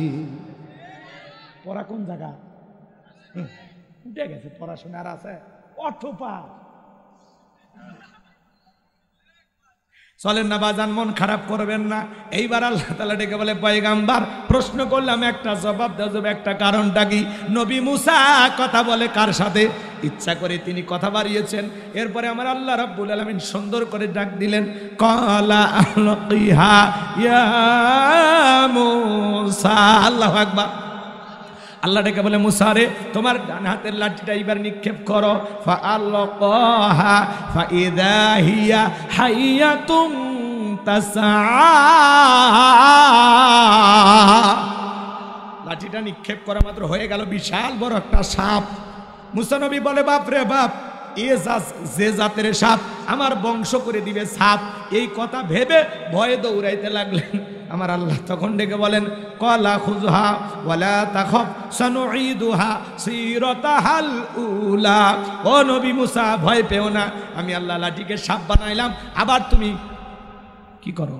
পড়া কোন জায়গা উঠে গেছে, পড়াশোনা আর আছে অঠোপা। চলেন না বাজান, মন খারাপ করবেন না। এইবার আল্লাহ তাআলা ডেকে বলে, পয়গাম্বার প্রশ্ন করলাম একটা, জবাব দেব একটা, কারণটা কি? নবী মুসা কথা বলে কার সাথে? ইচ্ছা করে তিনি কথা বাড়িয়েছেন। এরপরে আমার আল্লাহ রাব্বুল আলামিন সুন্দর করে ডাক দিলেন, ক্বালা আলকিহা ইয়া মুসা। আল্লাহু আকবার। আল্লাহ ডেকে বলে, মুসা রে, তোমার ডান হাতের লাঠিটা এবার নিক্ষেপ করো। ফাআলকাহা ফাইযা হিয়া হাইয়াতুন তাসআ। লাঠিটা নিক্ষেপ করা মাত্র হয়ে গেল বিশাল বড় একটা সাপ। মুসা নবী বলে, বাপ রে বাপ, যে জাতের সাপ আমার বংশ করে দিবে সাপ, এই কথা ভেবে ভয়ে দৌড়াইতে লাগলেন। আমার আল্লাহ তখন ডেকে বলেন, ক্বালা খুযহা ওয়ালা তাখাফ সানুঈদুহা সিরাতাহাল উলা। ও নবী মুসা, ভয় পেও না, আমি আল্লাহ লাঠিকে সাপ বানাইলাম, আবার তুমি কি করো,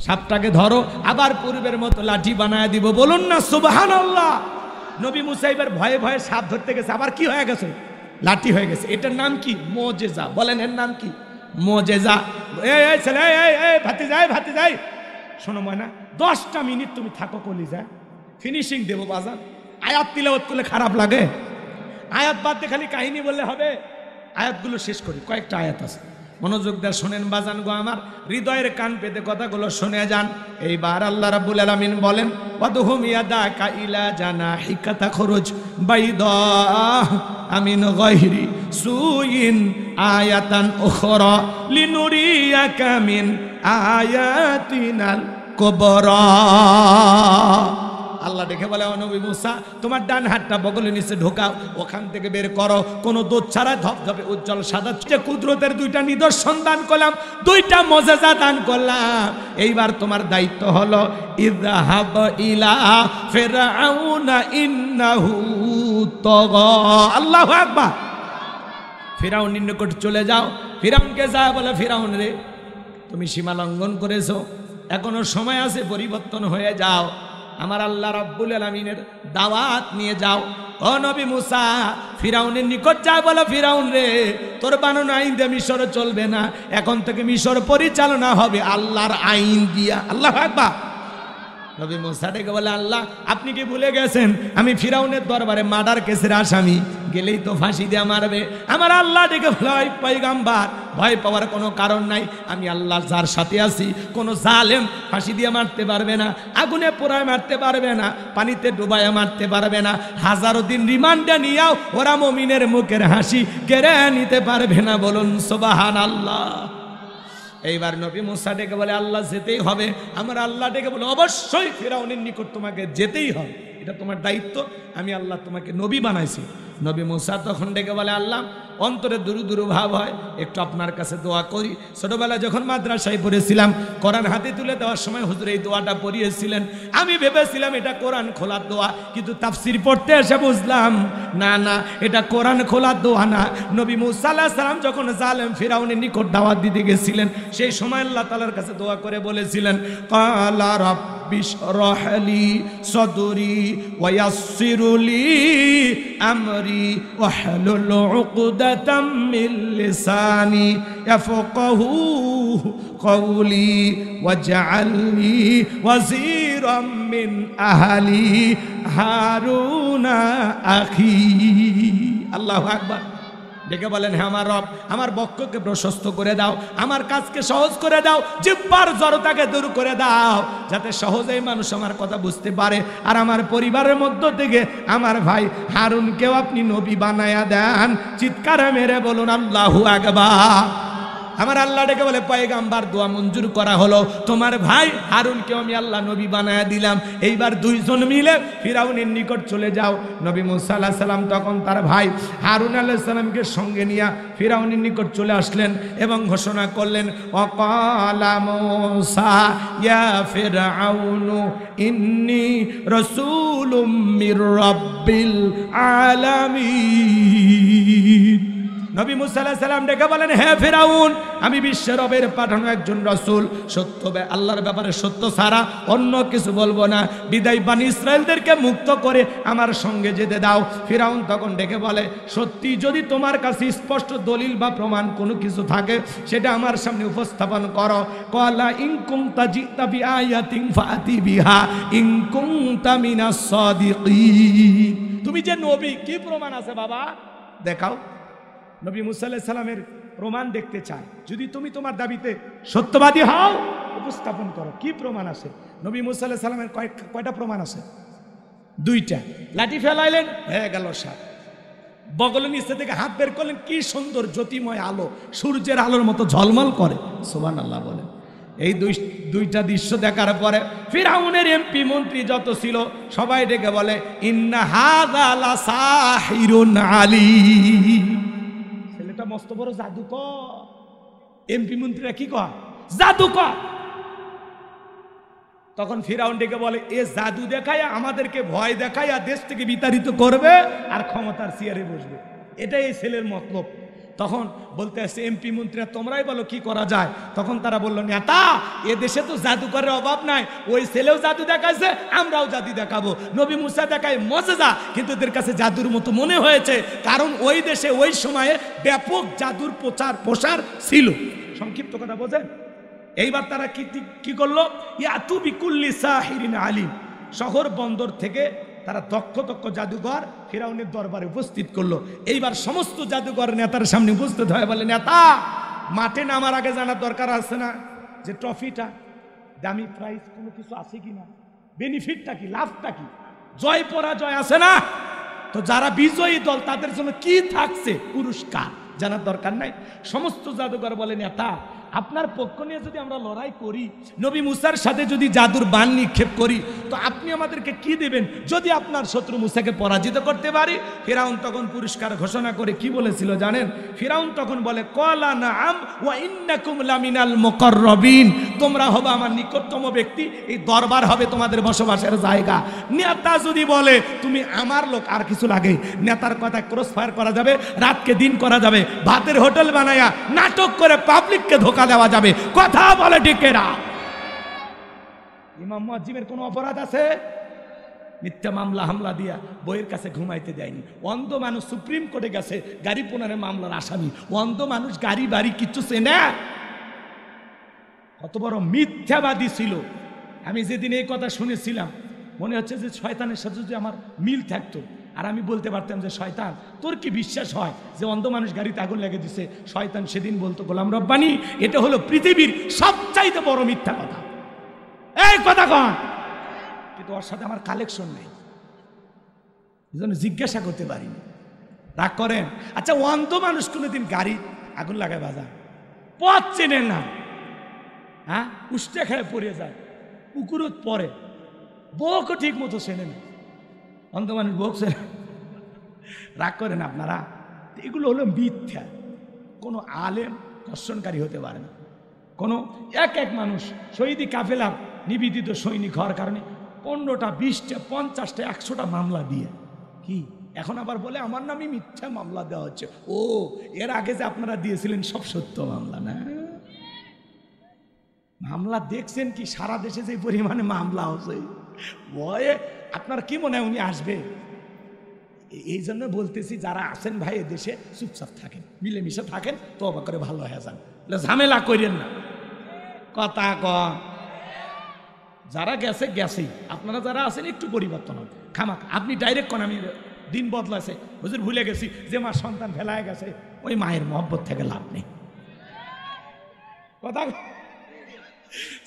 সাপটাকে ধরো, আবার পূর্বের মতো লাঠি বানায় দিব। বলুন না সুবহানাল্লাহ। নবী মুসা এবার ভয়ে ভয়ে সাপ ধরতে গেছে, আবার কি হয়ে গেছে? লাঠি হয়ে গেছে। এটার নাম কি? মুজিজা। বলেন এর নাম কি? মুজিজা। এই ছেলে, এই ভাতিজাই, শোনো ময়না, 10টা মিনিট তুমি থাকো কলিজা, ফিনিশিং দেবো বাজান। আয়াত তিলাওয়াত করলে খারাপ লাগে? আয়াত বাদ দিয়ে খালি কাহিনী বললে হবে? আয়াতগুলো শেষ করি, কয়েকটা আয়াত আছে, মনোযোগ দিয়ে শোনেন বাজান গো আমার, হৃদয়ের কান পেতে কথাগুলো শুনে যান। এইবার আল্লাহ রাব্বুল আলামিন বলেন, ওয়াদহুম ইয়াদাকা ইলা জানাহিকা তাখরুজ বাইদা আমিন গায়রি সুইন আয়াতান উখরা লিনুরিয়াকা মিন আয়াতিনাল কুবরা। আল্লাহ দেখে বলে, ও নবী মুসা, তোমার ডান হাতটা বগলের নিচে ঢোকাও, ওখান থেকে বের করো, কোনো দুধ ছাড়া ধপধপে উজ্জ্বল সাদা যে কুদরতের 2টা নিদর্শন দান করলাম, 2টা মুজিজা দান করলাম। এইবার তোমার দায়িত্ব হলো, ইযহাব ইলা ফিরআউনা ইন্নাহু তাগা। আল্লাহু আকবার। ফিরআউনের নিকট চলে যাও। ফিরআউনকে যা বলে, ফিরআউন রে, তুমি সীমা লঙ্ঘন করেছো, এখনো সময় আছে, পরিবর্তন হয়ে যাও, আমার আল্লাহ রাব্বুল আলামিনের দাওয়াত নিয়ে যাও। ও নবী মুসা, ফিরাউনের নিকট যা বলো, ফিরাউন রে, তোর বানানো আইন দিয়ে মিশর চলবে না, এখন থেকে মিশর পরিচালনা হবে আল্লাহর আইন দিয়া। আল্লাহু আকবার। নবী মুসা ডেকে বলে, আল্লাহ আপনি কি ভুলে গেছেন আমি ফিরাউনের দরবারে মার্ডার কেসের আসামি, গেলেই তো ফাঁসি দিয়ে মারবে। আমার আল্লাহ ডেকে বলে, ওই পয়গাম্বার, ভয় পাওয়ার কোনো কারণ নাই, আমি আল্লাহ যার সাথে আছি, কোনো জালেম ফাঁসি দিয়ে মারতে পারবে না, আগুনে পোড়ায় মারতে পারবে না, পানিতে ডুবায় মারতে পারবে না, 1000 দিন রিমান্ডে নিয়েও ওরা মুমিনের মুখের হাসি কেড়ে নিতে পারবে না। বলুন সুবহানাল্লাহ। এইবার নবী মুসা ডেকে বলে, আল্লাহ যেতেই হবে। আমার আল্লাহ ডেকে বলে, অবশ্যই ফিরাউনের নিকট তোমাকে যেতেই হবে, এটা তোমার দায়িত্ব, আমি আল্লাহ তোমাকে নবী বানাইছি। নবী মুসা তখন ডেকে বলে, আল্লাহ অন্তরে দুরু দুরু ভাব হয়, একটু আপনার কাছে দোয়া করি। ছোটবেলায় যখন মাদ্রাসায় পড়েছিলাম, কোরআন হাতে তুলে দেওয়ার সময় হুজুর এই দোয়াটা পড়িয়েছিলেন, আমি ভেবেছিলাম এটা কোরআন খোলার দোয়া, কিন্তু তাফসীর পড়তে এসে বুঝলাম না না, এটা কোরআন খোলার দোয়া না। নবী মুসা আলাইহিস সালাম যখন জালেম ফিরাউনের নিকট দাওয়াত দিতে গেছিলেন, সেই সময় আল্লাহ তাআলার কাছে দোয়া করে বলেছিলেন, ক্বালা রাব্বি শরহ লি সাদরি ওয়া ইয়াসসির লি আমরি ওয়াহলুল উকদাতাম মিন লিসানি ইয়াফকাহু কওলি ওয়াজআলনি ওয়াজিরাম মিন আহলি হারুনা আখি। আল্লাহু আকবার। ডেকে বলেন, হ্যাঁ আমার রব, আমার বক্ষকে প্রশস্ত করে দাও, আমার কাজকে সহজ করে দাও, জিহ্বার জড়তাকে দূর করে দাও, যাতে সহজেই মানুষ আমার কথা বুঝতে পারে, আর আমার পরিবারের মধ্য থেকে আমার ভাই হারুনকেও আপনি নবী বানায়া দেন। চিৎকারে মেরে বলুন আল্লাহু আকবার। আমার আল্লাহ ডেকে বলে, পয়গাম্বার দোয়া মঞ্জুর করা হলো, তোমার ভাই হারুনকেও আমি আল্লাহ নবী বানায়া দিলাম। এইবার 2 জন মিলে ফিরাউনের নিকট চলে যাও। নবী মুসা আলাইহিস সালাম তখন তার ভাই হারুন আলাইহিস সালামকে সঙ্গে নিয়ে ফিরাউনের নিকট চলে আসলেন এবং ঘোষণা করলেন, ওয়াকালা মুসা ইয়া ফিরআউনু ইন্নী রাসূলুম মির রাব্বিল আলামিন। নবী মুসা আলাইহিস সালাম ডেকে বলেন, হে ফিরাউন, আমি বিশ্বের রবের পাঠানো একজন রাসূল, সত্য আল্লাহর ব্যাপারে সত্য ছাড়া অন্য কিছু বলবো না, বিদায় বনি ইসরায়েলদেরকে মুক্ত করে আমার সঙ্গে যেতে দাও। ফিরাউন তখন ডেকে বলে, সত্যি যদি তোমার কাছে স্পষ্ট দলিল বা প্রমাণ কোনো কিছু থাকে সেটা আমার সামনে উপস্থাপন করো। ক্বালা ইন কুনতা জিতা বিআয়াতিন ফাতি বিহা ইন কুনতা মিনাস সাদিকিন। তুমি যে নবী, কি প্রমাণ আছে বাবা দেখাও। নবী মুসা আলাইহিস সালামের প্রমাণ দেখতে চায়, যদি তুমি তোমার দাবিতে সত্যবাদী হও উপস্থাপন করো, কি প্রমাণ আছে। নবী মুসা আলাইহিস সালামের কয়টা প্রমাণ আছে? দুইটা। লাঠি ফেলাইলেন, হয়ে গেল সাপ। বগলের নিচে থেকে হাত বের করলেন, কি সুন্দর জ্যোতিময় আলো, সূর্যের আলোর মতো ঝলমল করে। সুবহানাল্লাহ বলেন। এই দুইটা দৃশ্য দেখার পরে ফিরাউনের এমপি মন্ত্রী যত ছিল সবাই ডেকে বলে, ইন্না হাযা লাসাহিরুন আলীম। ছেলেটা মস্ত বড় জাদুকর। এমপি মন্ত্রীরা কি কয়? জাদুকর। তখন ফিরাউন ডেকে বলে, এ জাদু দেখায়া আমাদেরকে ভয় দেখায়া দেশ থেকে বিতাড়িত করবে আর ক্ষমতার চেয়ারে বসবে, এটাই এই ছেলের মতলব। তখন বলতে আসছে এমপি মন্ত্রীরা, তোমরাই বলো কি করা যায়। তখন তারা বললো, নেতা, এ দেশে তো জাদুকরের অভাব নাই, ওই ছেলেও জাদু দেখাইছে, আমরাও জাদু দেখাবো। নবী মুসা দেখায় মজেজা, কিন্তু এদের কাছে জাদুর মতো মনে হয়েছে, কারণ ওই দেশে ওই সময়ে ব্যাপক জাদুর প্রসার ছিল। সংক্ষিপ্ত কথা বোঝেন। এইবার তারা কি করলো? ইয়াতু বিকুল্লি সাহিরিন আলিম। শহর বন্দর থেকে তারা দক্ষ জাদুঘর ফিরাউনের দরবারে উপস্থিত করলো। এইবার সমস্ত জাদুঘর নেতার সামনে উপস্থিত হয়ে বলে, নেতা, মাঠে নামার আগে জানার দরকার আছে না যে ট্রফিটা, দামি প্রাইজ কোনো কিছু আছে কিনা, বেনিফিটটা কি, লাভটা কি, জয় পরাজয় আছে না, তো যারা বিজয়ী দল তাদের জন্য কি থাকছে পুরস্কার, জানার দরকার নাই। সমস্ত জাদুঘর বলে, নেতা, আপনার পক্ষ নিয়ে যদি আমরা লড়াই করি, নবী মুসার সাথে যদি জাদুর বান নিক্ষেপ করি, তো আপনি আমাদেরকে কি দেবেন যদি আপনার শত্রু মুসাকে পরাজিত করতে পারি? ফিরাউন তখন পুরস্কার ঘোষণা করে কি বলেছিল জানেন? ফিরাউন তখন বলে, ক্বালা নাআম ওয়া ইন্নাকুম লামিনাল মুকাররাবিন। তোমরা হবে আমার নিকটতম ব্যক্তি, এই দরবার হবে তোমাদের বসবাসের জায়গা। নেতা যদি বলে তুমি আমার লোক, আর কিছু লাগে? নেতার কথা ক্রস ফায়ার করা যাবে, রাতকে দিন করা যাবে, ভাতের হোটেল বানায়া নাটক করে পাবলিককে ধোকা দেওয়া যাবে। কথা বলে ঠিকেরা। ইমাম মুয়াজ্জিমের কোনো অপরাধ আছে? মিথ্যা মামলা হামলা দিয়া বইয়ের কাছে ঘুমাইতে দেয়নি। অন্ধ মানুষ সুপ্রিম কোর্টে গেছে, গাড়ি পুনরে মামলার আসামি। অন্ধ মানুষ গাড়ি বাড়ি কিচ্ছু চেনে? কত বড় মিথ্যাবাদী ছিল। আমি যেদিন এই কথা শুনেছিলাম মনে হচ্ছে যে শয়তানের সাথে যদি আমার মিল থাকতো, আর আমি বলতে পারতাম যে শয়তান, তোর কি বিশ্বাস হয় যে অন্ধ মানুষ গাড়িতে আগুন লেগে দিছে? শয়তান সেদিন বলতো, গোলাম রব্বানি, এটা হলো পৃথিবীর সবচাইতে বড় মিথ্যা কথা, এই কথা কন। কিন্তু ওর সাথে আমার কালেকশন নেই, এই জন্য জিজ্ঞাসা করতে পারিনি। রাগ করেন? আচ্ছা, অন্ধ মানুষ কোনোদিন গাড়ি আগুন লাগায় বাজায়, পথ চেনেন না, হ্যাঁ, উষ্টা খেয়ে পড়ে যায়, পুকুরত পরে, বউকে ঠিক মতো চেনে না। অন্ধ মানুষ বকছে, রাগ করেন আপনারা? এগুলো হলো মিথ্যা। কোনো আলেম দর্শনকারী হতে পারে না। কোনো এক মানুষ শহীদি কাফেলার নিবেদিত সৈনিক হওয়ার কারণে 15টা 20টা 50টা 100টা মামলা দিয়ে কি এখন আবার বলে আমার নামে মিথ্যা মামলা দেওয়া হচ্ছে। ও, এর আগে যে আপনারা দিয়েছিলেন সব সত্য মামলা না? মামলা দেখছেন কি সারা দেশে যে পরিমাণে মামলা হচ্ছে, ভয়ে আপনার কি মনে হয় উনি আসবে? এই জন্য বলতেছি, যারা আছেন ভাই এদেশে চুপচাপ থাকেন, মিলেমিশে থাকেন, তওবা করে ভালো হয়ে যান, ঝামেলা করেন না। কথা কন। যারা গেছে গেছেই, আপনারা যারা আছেন একটু পরিবর্তন হবে খামাক। আপনি ডাইরেক্ট কোন আমি দিন বদলাছে, হুজুর ভুলে গেছি যে মা সন্তান ফেলায় গেছে, ওই মায়ের মহব্বত থেকে লাভ নেই। কথা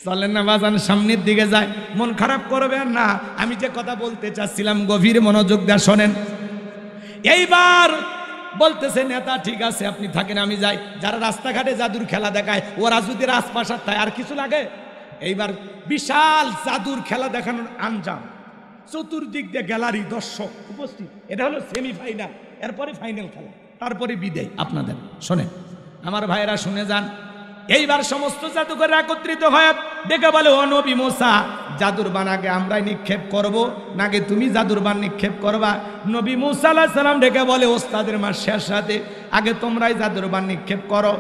চলেন না বাজান, সামনের দিকে যায়, মন খারাপ করবেন না। আমি যে কথা বলতে চাচ্ছিলাম গভীর মনোযোগ দিয়ে শোনেন। এইবার বলতেছে, নেতা ঠিক আছে আপনি থাকেন, আমি যাই। যারা রাস্তাঘাটে জাদুর খেলা দেখায় ওরা যদি রাজপ্রাসাদ থাকে আর কিছু লাগে? এইবার বিশাল জাদুর খেলা দেখানোর আঞ্জাম, চতুর্দিক দিয়ে গ্যালারি, দর্শক উপস্থিত। এটা হলো সেমিফাইনাল, এরপরে ফাইনাল খেলা, তারপরে বিদায়। আপনাদের শোনেন, আমার ভাইয়েরা শুনে যান। এইবার সমস্ত জাদুকর একত্রিত হয়ে ডেকে বলে, ও নবী মুসা, জাদুর বান আগে আমরাই নিক্ষেপ করব নাকি তুমি জাদুর বান নিক্ষেপ করবা? নবী মুসা আলাইহিস সালাম ডেকে বলে ওস্তাদের মার শেষ রাতে আগে তোমরাই জাদুর বান নিক্ষেপ করো।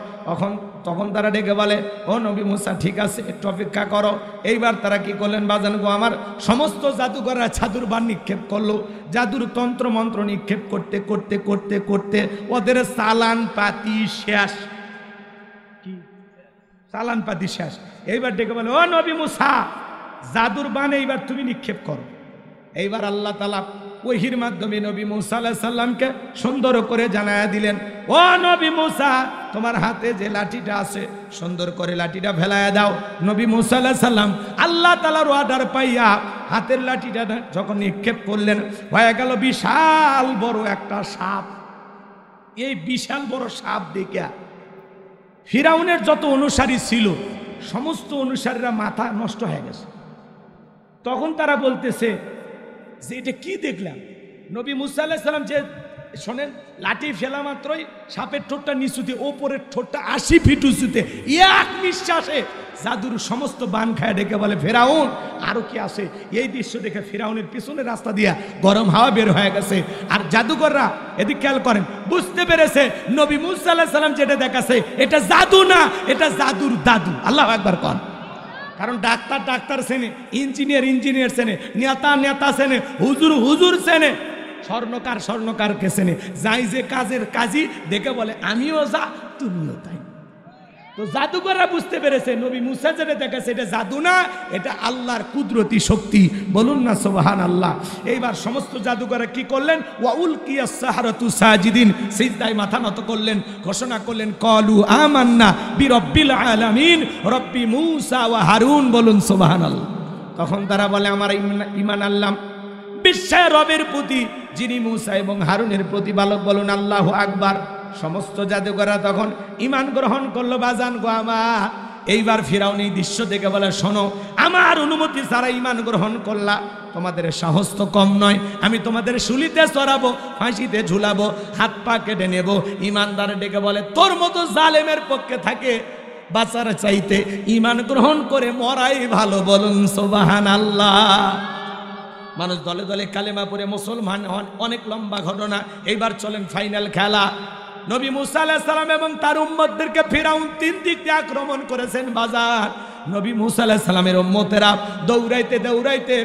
তখন তারা ডেকে বলে ও নবী মুসা ঠিক আছে একটু অপেক্ষা করো। এইবার তারা কি করলেন বাজান গো আমার, সমস্ত জাদুকররা জাদুর বান নিক্ষেপ করলো। জাদুর তন্ত্র মন্ত্র নিক্ষেপ করতে করতে করতে করতে ওদের চালান পাতি শেষ। কি চালান পাতি শেষ। এইবার ডেকে বলে ও নবী মুসা জাদুর বান এইবার তুমি নিক্ষেপ করো। এইবার আল্লাহ তাআলা ওহির মাধ্যমে নবী মুসা আলাইহিস সালামকে সুন্দর করে জানায়া দিলেন ও নবী মুসা তোমার হাতে যে লাঠিটা আছে সুন্দর করে লাঠিটা ফেলায়া দাও। নবী মুসা আলাইহিস সালাম আল্লাহ তাআলার অর্ডার পাইয়া হাতের লাঠিটা যখন নিক্ষেপ করলেন হয়ে গেল বিশাল বড় একটা সাপ। এই বিশাল বড় সাপ দেখে ফিরাউনের যত অনুসারী ছিল সমস্ত অনুসারীরা মাথা নষ্ট হয়ে গেছে। তখন তারা বলতেছে যে এটা কি দেখলাম? নবী মুসা আলাইহিস সালাম যে শোনেন লাঠি ফেলা মাত্রই সাপের ঠোঁটটা নিচুতে, ওপরের ঠোঁটটা 80 ফিট উঁচুতে, এক নিঃশ্বাসে জাদুর সমস্ত বান খায় ডেকে বলে ফেরাউন আরো কি আছে? এই দৃশ্য দেখে ফেরাউনের পিছনে রাস্তা দিয়া গরম হাওয়া বের হয়ে গেছে। আর জাদুকররা এদিক খেয়াল করেন বুঝতে পেরেছে নবী মুসা আলাইহিস সালাম যেটা দেখাছে এটা জাদু না, এটা জাদুর দাদু। আল্লাহু আকবার কোন। কারণ ডাক্তার ডাক্তার চেনে, ইঞ্জিনিয়ার ইঞ্জিনিয়ার চেনে, নেতা নেতা চেনে, হুজুর হুজুর চেনে, স্বর্ণকার স্বর্ণকারকে চেনে। যাই যে কাজের কাজী দেখে বলে আমিও যা তুমিও তাই। তো জাদুকররা বুঝতে পেরেছে নবী মুসা যেটা দেখাচ্ছে এটা জাদু না, এটা আল্লাহর কুদরতি শক্তি। বলুন না সুবহানাল্লাহ। এইবার সমস্ত জাদুকররা কি করলেন? ওয়াউলকিয়াস সাহারাতু সাজিদিন, সিজদায় মাথা নত করলেন, ঘোষণা করলেন ক্বালু আমান্না বিরাব্বিল আলামিন রব্বি মুসা ওয়া হারুন। বলুন সুবহানাল্লাহ। তখন তারা বলে আমার ঈমান আনলাম বিশ্বের রবের প্রতি যিনি মুসা এবং হারুনের প্রতিপালক। বলুন আল্লাহু আকবার। সমস্ত জাদুকররা তখন ঈমান গ্রহণ করলো। বাজান গো আমার, এইবার ফিরাউন এই দৃশ্য দেখে বলে শোনো আমার অনুমতি ছাড়া ঈমান গ্রহণ করলা, তোমাদের সাহস তো কম নয়, আমি তোমাদের শুলিতে চড়াবো, ফাঁসিতে ঝুলাবো, হাত পা কেটে নেব। ঈমানদার ডেকে বলে তোর মতো জালেমের পক্ষে থাকে বাঁচার চাইতে ঈমান গ্রহণ করে মরাই ভালো। বলুন সুবহানাল্লাহ। মানুষ দলে দলে কালেমা পড়ে মুসলমান হন, অনেক লম্বা ঘটনা। এইবার চলেন ফাইনাল খেলা। নবী মুসা আলাইহিস সালাম এবং তার উম্মতদেরকে ফিরাউন 3 দিক দিয়ে আক্রমণ করেছেন। বাজার নবী মুসা আলাইহিস সালামের উম্মতেরা দৌড়াইতে দৌড়াইতে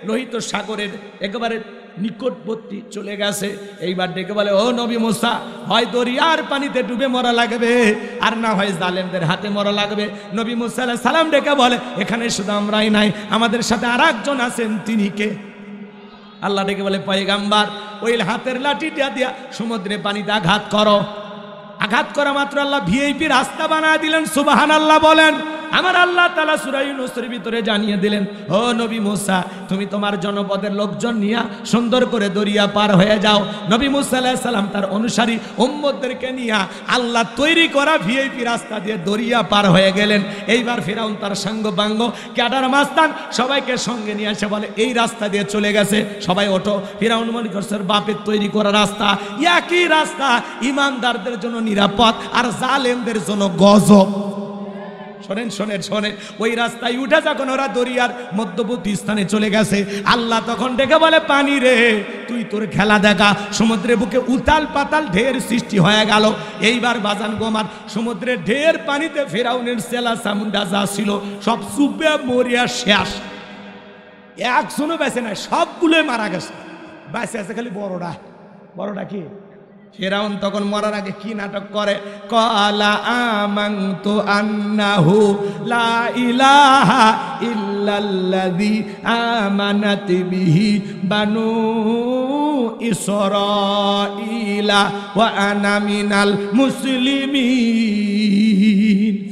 লোহিত সাগরের একেবারে নিকটবর্তী চলে গেছে। এইবার ডেকে বলে ও নবী মুসা, হয় দরিয়ার পানিতে ডুবে মরা লাগবে আর না হয় জালেমদের হাতে মরা লাগবে। নবী মুসা আলাইহিস সালাম ডেকে বলে এখানে শুধু আমরাই নাই, আমাদের সাথে আরেকজন আছেন। তিনি কে? আল্লাহ ডেকে বলে পয়গাম্বার, ওই হাতের লাঠিটা দিয়া সমুদ্রে পানিতে আঘাত করো। আঘাত করা মাত্র আল্লাহ ভিআইপি রাস্তা বানায় দিলেন। সুবহানাল্লাহ বলেন। আমার আল্লাহ তাআলা সূরা ইউনূসের ভিতরে জানিয়ে দিলেন ও নবী মুসা তুমি তোমার জনপদের লোকজন নিয়ে সুন্দর করে দরিয়া পার হয়ে যাও। নবী মুসা আলাইহিস সালাম তার অনুসারী উম্মতদেরকে নিয়ে আল্লাহ তৈরি করা ভিআইপি রাস্তা দিয়ে দরিয়া পার হয়ে গেলেন। এইবার ফিরাউন তার সাঙ্গ বাঙ্গ ক্যাডার মাস্তান সবাইকে সঙ্গে নিয়ে এসে বলে এই রাস্তা দিয়ে চলে গেছে, সবাই ওঠো। ফিরাউন মনে করছে বাপের তৈরি করা রাস্তা, একই রাস্তা ঈমানদারদের জন্য নিরাপদ আর জালেমদের জন্য গজব। শোনেন শোনেন শোনেন, ওই রাস্তায় উঠে যখন ওরা দরিয়ার মধ্যবর্তী স্থানে চলে গেছে আল্লাহ তখন ডেকে বলে পানি রে তুই তোর খেলা দেখা। সমুদ্রের বুকে উতাল পাতাল ঢের সৃষ্টি হয়ে গেল। এইবার বাজান গোমার সমুদ্রের ঢের পানিতে ফিরাউনের সেলা চামুন্ডা যা ছিল সব চুবে মরিয়া শেষ। একজনও বেঁচে নাই, সবগুলোই মারা গেছে। বেঁচে আছে খালি বড়টা। বড়টা কি? ফিরাউন তখন মরার আগে কি নাটক করে? ক্বালা আমানতু আন্নাহু লা ইলাহা ইল্লাল্লাযী আমানাত বিহি বানু ইসরাঈলা ওয়া আনা মিনাল মুসলিমিন।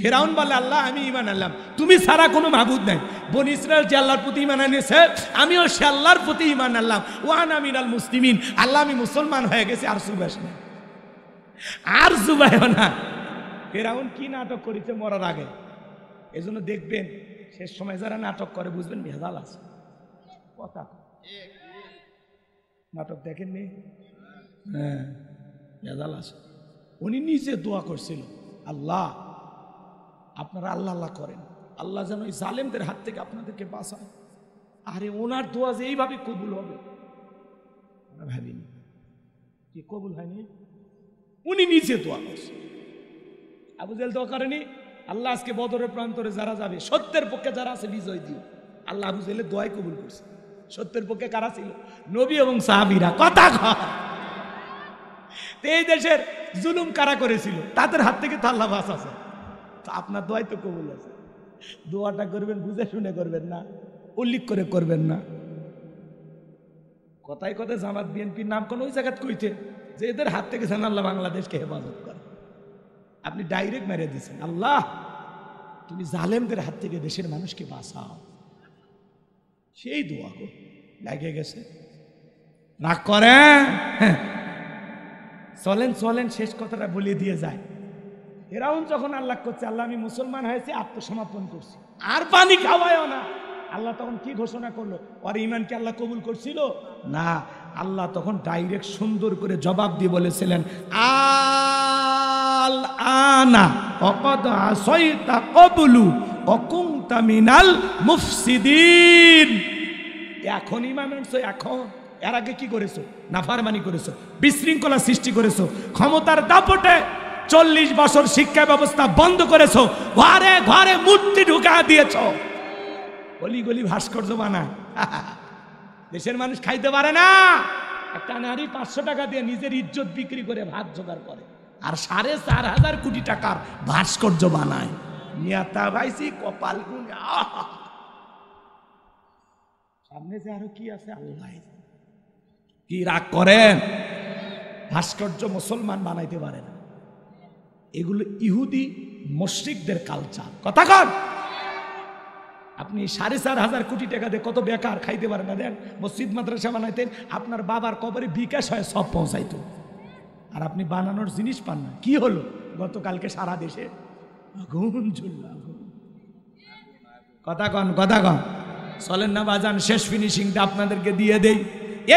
ফিরাউন বলে আল্লাহ আমি ঈমান আনলাম, তুমি ছাড়া কোনো মাবুদ নাই। বনি ইসরাইল যে আল্লাহর প্রতি ঈমান এনেছে আমিও সে আল্লাহর প্রতি ঈমান আনলাম। ওয়া আনা মিনাল মুসলিমিন, আল্লাহ আমি মুসলমান হয়ে গেছি। আর সুবাস না, আর জুবাইও না। ফিরাউন কি নাটক করেছে মরার আগে। এজন্য দেখবেন শেষ সময় যারা নাটক করে বুঝবেন ভেজাল আছে। কথা নাটক দেখেননি? হ্যাঁ ভেজাল আছে। উনি নিজে দোয়া করছিল আল্লাহ আপনারা আল্লাহ আল্লাহ করেন, আল্লাহ যেন এই জালেমদের হাত থেকে আপনাদেরকে বাঁচায়। আরে ওনার দোয়া যে এইভাবে কবুল হবে আমরা ভাবিনি। কি কবুল হয়নি? উনি নিচে দোয়া করছে। আবু জেহেল দোয়া করেনি, আল্লাহ আজকে বদরের প্রান্তরে যারা যাবে সত্যের পক্ষে যারা আছে বিজয় দিও। আল্লাহ আবু জেহেলের দোয়াই কবুল করছে। সত্যের পক্ষে কারা ছিল? নবী এবং সাহাবীরা। কথা কয় এই দেশের জুলুম কারা করেছিল? তাদের হাত থেকে তো আল্লাহ বাঁচাছে। তো আপনার দোয়াই তো কবুল আছে। দোয়াটা করবেন বুঝে শুনে করবেন না, উল্লেখ করে করবেন না। কথায় কথায় জামাত বিএনপির নাম কোন ওই জায়গায় কইতে যে এদের হাত থেকে যেন আল্লাহ বাংলাদেশকে হেফাজত করে। আপনি ডাইরেক্ট মেরে দিয়েছেন, আল্লাহ তুমি জালেমদের হাত থেকে দেশের মানুষকে বাঁচাও। সেই দোয়া গো লাগে গেছে। রাগ করেন? চলেন চলেন, শেষ কথাটা বলে দিয়ে যায়। ফিরআউন যখন আল্লাহ করছে, আল্লাহ আমি মুসলমান হয়েছি, আত্মসমর্পণ করছি, আর পানি খাওয়ায়ও না। আল্লাহ তখন কি ঘোষণা করলো? আর ইমানকে আল্লাহ কবুল করছিল না। আল্লাহ তখন ডাইরেক্ট সুন্দর করে জবাব দিয়ে বলেছিলেন, আল আনা অকদ আসাইতা ক্বাবলু অকুনতা মিনাল মুফসিদিন। এখন ইমান আনছো, এখন এর আগে কি করেছো? নাফরমানি করেছো, বিশৃঙ্খলা সৃষ্টি করেছো, ক্ষমতার দাপটে 40 বছর শিক্ষা ব্যবস্থা বন্ধ করেছো, ঘরে ঘরে মূর্তি ঢুকা দিয়েছো, গলি গলি ভাস্কর্য বানায়। দেশের মানুষ খাইতে পারে না। একটা নারী 500 টাকা দিয়ে নিজের ইজ্জত বিক্রি করে ভাত জোগাড় করে, আর 4,500 কোটি টাকার ভাস্কর্য বানায়। নেতা ভাইসি কপাল গুনে। সামনে যে আরো কি আছে আল্লাহ। কি রাগ করেন? ভাস্কর্য মুসলমান বানাইতে পারে না, এগুলো ইহুদি মুশরিকদের কালচার। কথা কন। আপনি 4,500 কোটি টাকা দিয়ে কত বেকার খাইতে পারেন না। দেন মসজিদ মাদ্রাসা বানাইতেন, আপনার বাবার কবরে বিকাশ হয় সব পৌঁছাইতো, আর আপনি বানানোর জিনিস পান না। কি হলো? গতকালকে সারা দেশে আগুন ঝুলল। কথা কন, কথা কন। চলেন না বাজান, শেষ ফিনিশিংটা আপনাদেরকে দিয়ে দেই।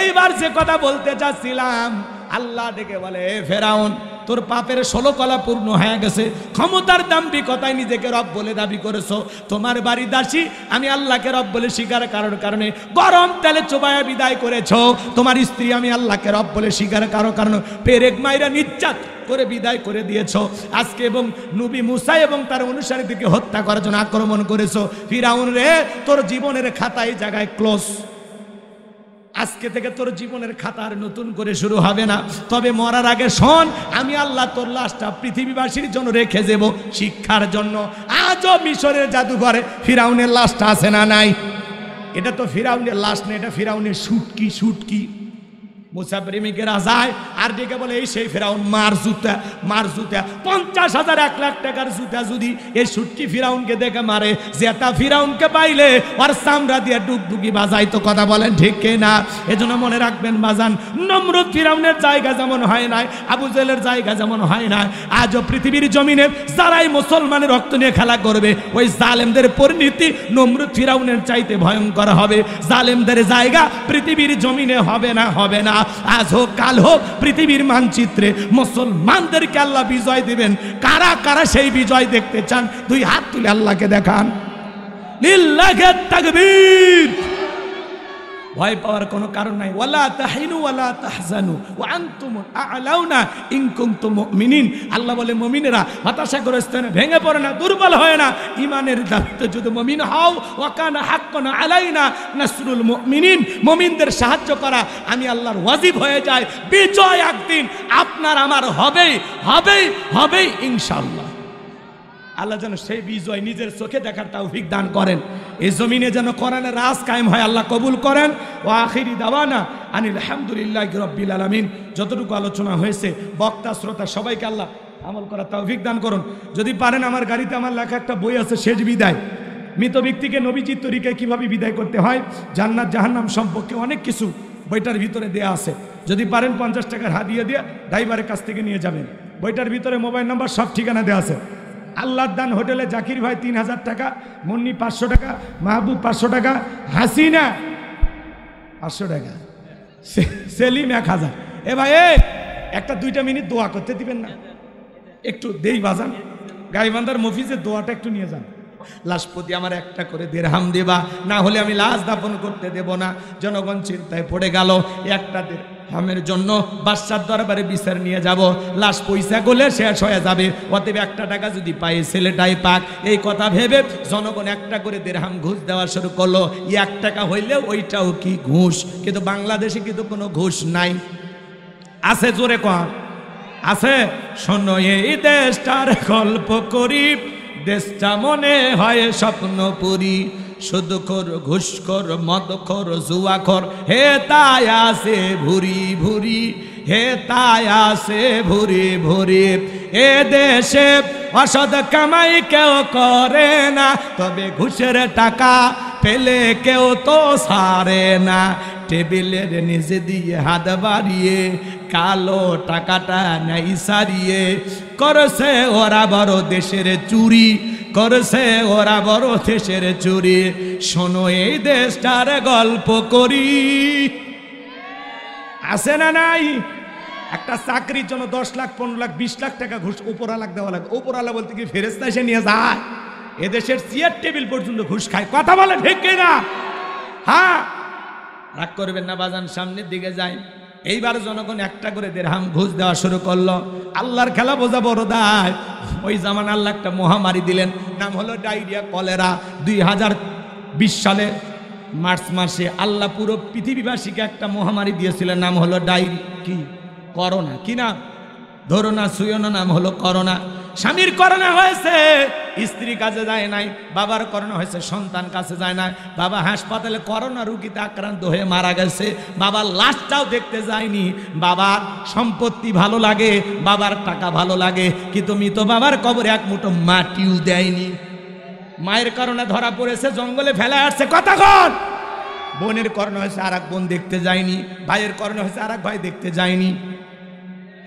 এইবার যে কথা বলতে চাচ্ছিলাম, আল্লাহ ডেকে বলে, ফেরাউন তোর পাপের 16 কলা পূর্ণ হয়ে গেছে। ক্ষমতার দাম্ভিকতায় নিজেকে রব বলে দাবি করেছো। তোমার বাড়ি দাসী আমি আল্লাহকে রব বলে স্বীকার করার কারণে গরম তেলে চোবায়া বিদায় করেছো। তোমার স্ত্রী আমি আল্লাহকে রব বলে স্বীকার করার কারণে পেরেক মাইরা নির্যাত করে বিদায় করে দিয়েছো। আজকে এবং নবী মুসা এবং তার অনুসারীদেরকে হত্যা করার জন্য আক্রমণ করেছো। ফিরাউন রে, তোর জীবনের খাতা এই জায়গায় ক্লোজ। আজকে থেকে তোর জীবনের খাতা আর নতুন করে শুরু হবে না। তবে মরার আগে শোন, আমি আল্লাহ তোর লাশটা পৃথিবীবাসীর জন্য রেখে দেব শিক্ষার জন্য। আজও মিশরের জাদুঘরে ফিরাউনের লাশটা আছে না নাই? এটা তো ফিরাউনের লাশ না, এটা ফিরাউনের সুটকি। সুটকি মুসা প্রেমিকেরা যায় আর ডেকে বলে, এই সেই ফিরাউন, মার জুতা, মার জুতা। 50,000 1 লাখ টাকার জুতা যদি এই সুটকি ফিরাউনকে দেখে মারে, যেটা ফিরাউনকে পাইলে ওর চামড়া দিয়ে ডুগডুগি বাজাই। তো কথা বলেন ঠিক না? এজন্য মনে রাখবেন বাজান, নমরুদ ফিরাউনের জায়গা যেমন হয় নাই, আবু জেহেলের জায়গা যেমন হয় না, আজও পৃথিবীর জমিনে যারাই মুসলমানের রক্ত নিয়ে খেলা করবে, ওই জালেমদের পরিণতি নমরুদ ফিরাউনের চাইতে ভয়ঙ্কর হবে। জালেমদের জায়গা পৃথিবীর জমিনে হবে না, হবে না। আজ হোক কাল হোক পৃথিবীর মানচিত্রে মুসলমানদেরকে আল্লাহ বিজয় দিবেন। কারা কারা সেই বিজয় দেখতে চান? 2 হাত তুলে আল্লাহকে দেখান। লিল্লাহি তাকবীর। ভয় পাওয়ার কোনো কারণ নাই। ওয়ালা তাহিনু ওয়ালা তাহজানু ওয়া আনতুম আ'লাউনা ইন কুনতুম মুমিনিন। আল্লাহ বলে, মুমিনেরা হতাশাগ্রস্ত না, ভেঙে পড়ে না, দুর্বল হয় না। ঈমানের দাবিতে যদি মুমিন হও, ওয়া কানা হাক্কান আলাইনা নাসরুল মুমিনিন, মুমিনদের সাহায্য করা আমি আল্লাহর ওয়াজিব হয়ে যায়। বিজয় একদিন আপনার আমার হবেই, হবেই, হবেই ইনশাআল্লাহ। আল্লাহ যেন সেই বিজয় নিজের চোখে দেখার তৌফিক দান করেন। এই জমিনে যেন কোরআনের রাজ কায়েম হয়, আল্লাহ কবুল করেন। ওয়া আখিরি দাওয়ানা আনিল হামদুলিল্লাহি রাব্বিল আলামিন। যতটুকু আলোচনা হয়েছে, বক্তা শ্রোতা সবাইকে আল্লাহ আমল করার তৌফিক দান করুন। যদি পারেন, আমার গাড়িতে আমার লেখা একটা বই আছে, শেষ বিদায়। মৃত ব্যক্তিকে নবীজির তরিকায় কিভাবে বিদায় করতে হয়, জান্নাত জাহান্নাম সম্পর্কে অনেক কিছু বইটার ভিতরে দেয়া আছে। যদি পারেন 50 টাকার হাদিয়া দিয়ে ড্রাইভারের কাছ থেকে নিয়ে যাবেন। বইটার ভিতরে মোবাইল নাম্বার সব ঠিকানা দেওয়া আছে। আল্লাহর দান হোটেলে জাকির ভাই 3000 টাকা, মুন্নি 500 টাকা, মাহবুব 500 টাকা, হাসিনা 500 টাকা, সেলিম 1000। এ ভাই একটা 2টা মিনিট দোয়া করতে দিবেন না? একটু দেই বাজান, গাইবান্ধার মফিজের দোয়াটা একটু নিয়ে যান। লাশ প্রতি আমার একটা করে দিরহাম দেবা, না হলে আমি লাশ দাফন করতে দেব না। জনগণ চিন্তায় পড়ে গেল, একটা দিরহামের জন্য বাদশার দরবারে বিচার নিয়ে যাব, লাশ পয়সা গলে শেষ হয়ে যাবে, অতএব 1 টাকা যদি পাই ছেলেটাই পাক। এই কথা ভেবে জনগণ একটা করে দিরহাম ঘুষ দেওয়া শুরু করলো। 1 টাকা হইলে ওইটাও কি ঘুষ? কিন্তু বাংলাদেশে কিন্তু কোনো ঘুষ নাই। আছে? জোরে কর আছে? শোনো এই দেশটার গল্প করি, দেশটা মনে হয় স্বপ্নপুরী, সুদখোর ঘুষখোর মদখোর জুয়াখোর, হে তাই আছে ভুরি ভুরি, হে তাই আছে ভুরি ভুরি। এ দেশে অসৎ কামাই কেউ করে না, তবে ঘুষের টাকা পেলে কেউ তো ছাড়ে না। টেবিলের নিচে দিয়ে হাত বাড়িয়ে কালো টাকাটা নাই সারিয়ে, করছে ওরা বড় দেশের চুরি, করছে ওরা বড় দেশের চুরি। শোনো এই দেশটার গল্প করি। আছে না নাই? একটা চাকরির জন্য 10 লাখ 15 লাখ 20 লাখ টাকা ঘুষ উপরালাক দেওয়া লাগে। উপরালা বলতে কি ফেরেশতা এসে নিয়ে যায়? এদেশের চেয়ার টেবিল পর্যন্ত ঘুষ খায়। কথা বলে ঠিক কিনা? হ্যাঁ, রাগ করবেন না বাজান, সামনের দিকে যাই। এইবার জনগণ একটা করে দিরহাম ঘুষ দেওয়া শুরু করলো। আল্লাহর খেলা বোঝা বড় দায়। ওই জামান আল্লাহ একটা মহামারী দিলেন, নাম হলো ডায়রিয়া, কলেরা। 2020 সালে মার্চ মাসে আল্লাহ পুরো পৃথিবীবাসীকে একটা মহামারী দিয়েছিলেন, নাম হলো কি করোনা। কি নাম? ধরো না ছুঁয়ো না, নাম হলো করোনা। স্বামীর করোনা হয়েছে, স্ত্রী কাছে যায় নাই। বাবার করোনা হয়েছে, সন্তান কাছে যায় নাই। বাবা হাসপাতালে করোনা রুগীতে আক্রান্ত হয়ে মারা গেছে, বাবার লাশটাও দেখতে যায়নি। বাবার সম্পত্তি ভালো লাগে, বাবার টাকা ভালো লাগে, কিন্তু মৃত বাবার কবরে এক মুঠো মাটিও দেয়নি। মায়ের করোনা ধরা পড়েছে, জঙ্গলে ফেলে আসছে। কতক্ষণ? বোনের করোনা হয়েছে, আর এক বোন দেখতে যায়নি। ভাইয়ের করোনা হয়েছে, আর এক ভাই দেখতে যায়নি।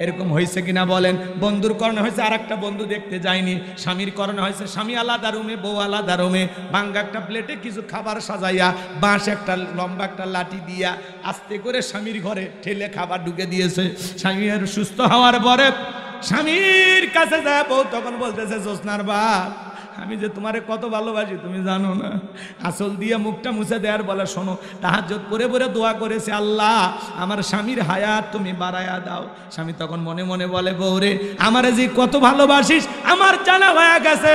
এরকম হয়েছে কিনা বলেন? বন্ধুর করোনা হয়েছে, আর একটা বন্ধু দেখতে যায়নি। স্বামীর করোনা হয়েছে, স্বামী আলাদা রুমে, বউ আলাদা রুমে। ভাঙ্গা একটা প্লেটে কিছু খাবার সাজাইয়া, বাঁশ একটা লম্বা একটা লাঠি দিয়া আস্তে করে স্বামীর ঘরে ঠেলে খাবার ঢুকে দিয়েছে। স্বামী আর সুস্থ হওয়ার পরে স্বামীর কাছে যায় বউ, তখন বলতেছে, জোসনার বাপ, আমি যে তোমারে কত ভালোবাসি তুমি জানো না। আসল দিয়ে মুখটা মুছে দেয়ার বলে, শোনো, তাহাজ্জুদ পড়ে পড়ে দোয়া করেছে, আল্লাহ আমার স্বামীর হায়াত তুমি বাড়ায়া দাও। স্বামী তখন মনে মনে বলে, বউরে আমারে যে কত ভালোবাসিস আমার জানা হয়ে গেছে।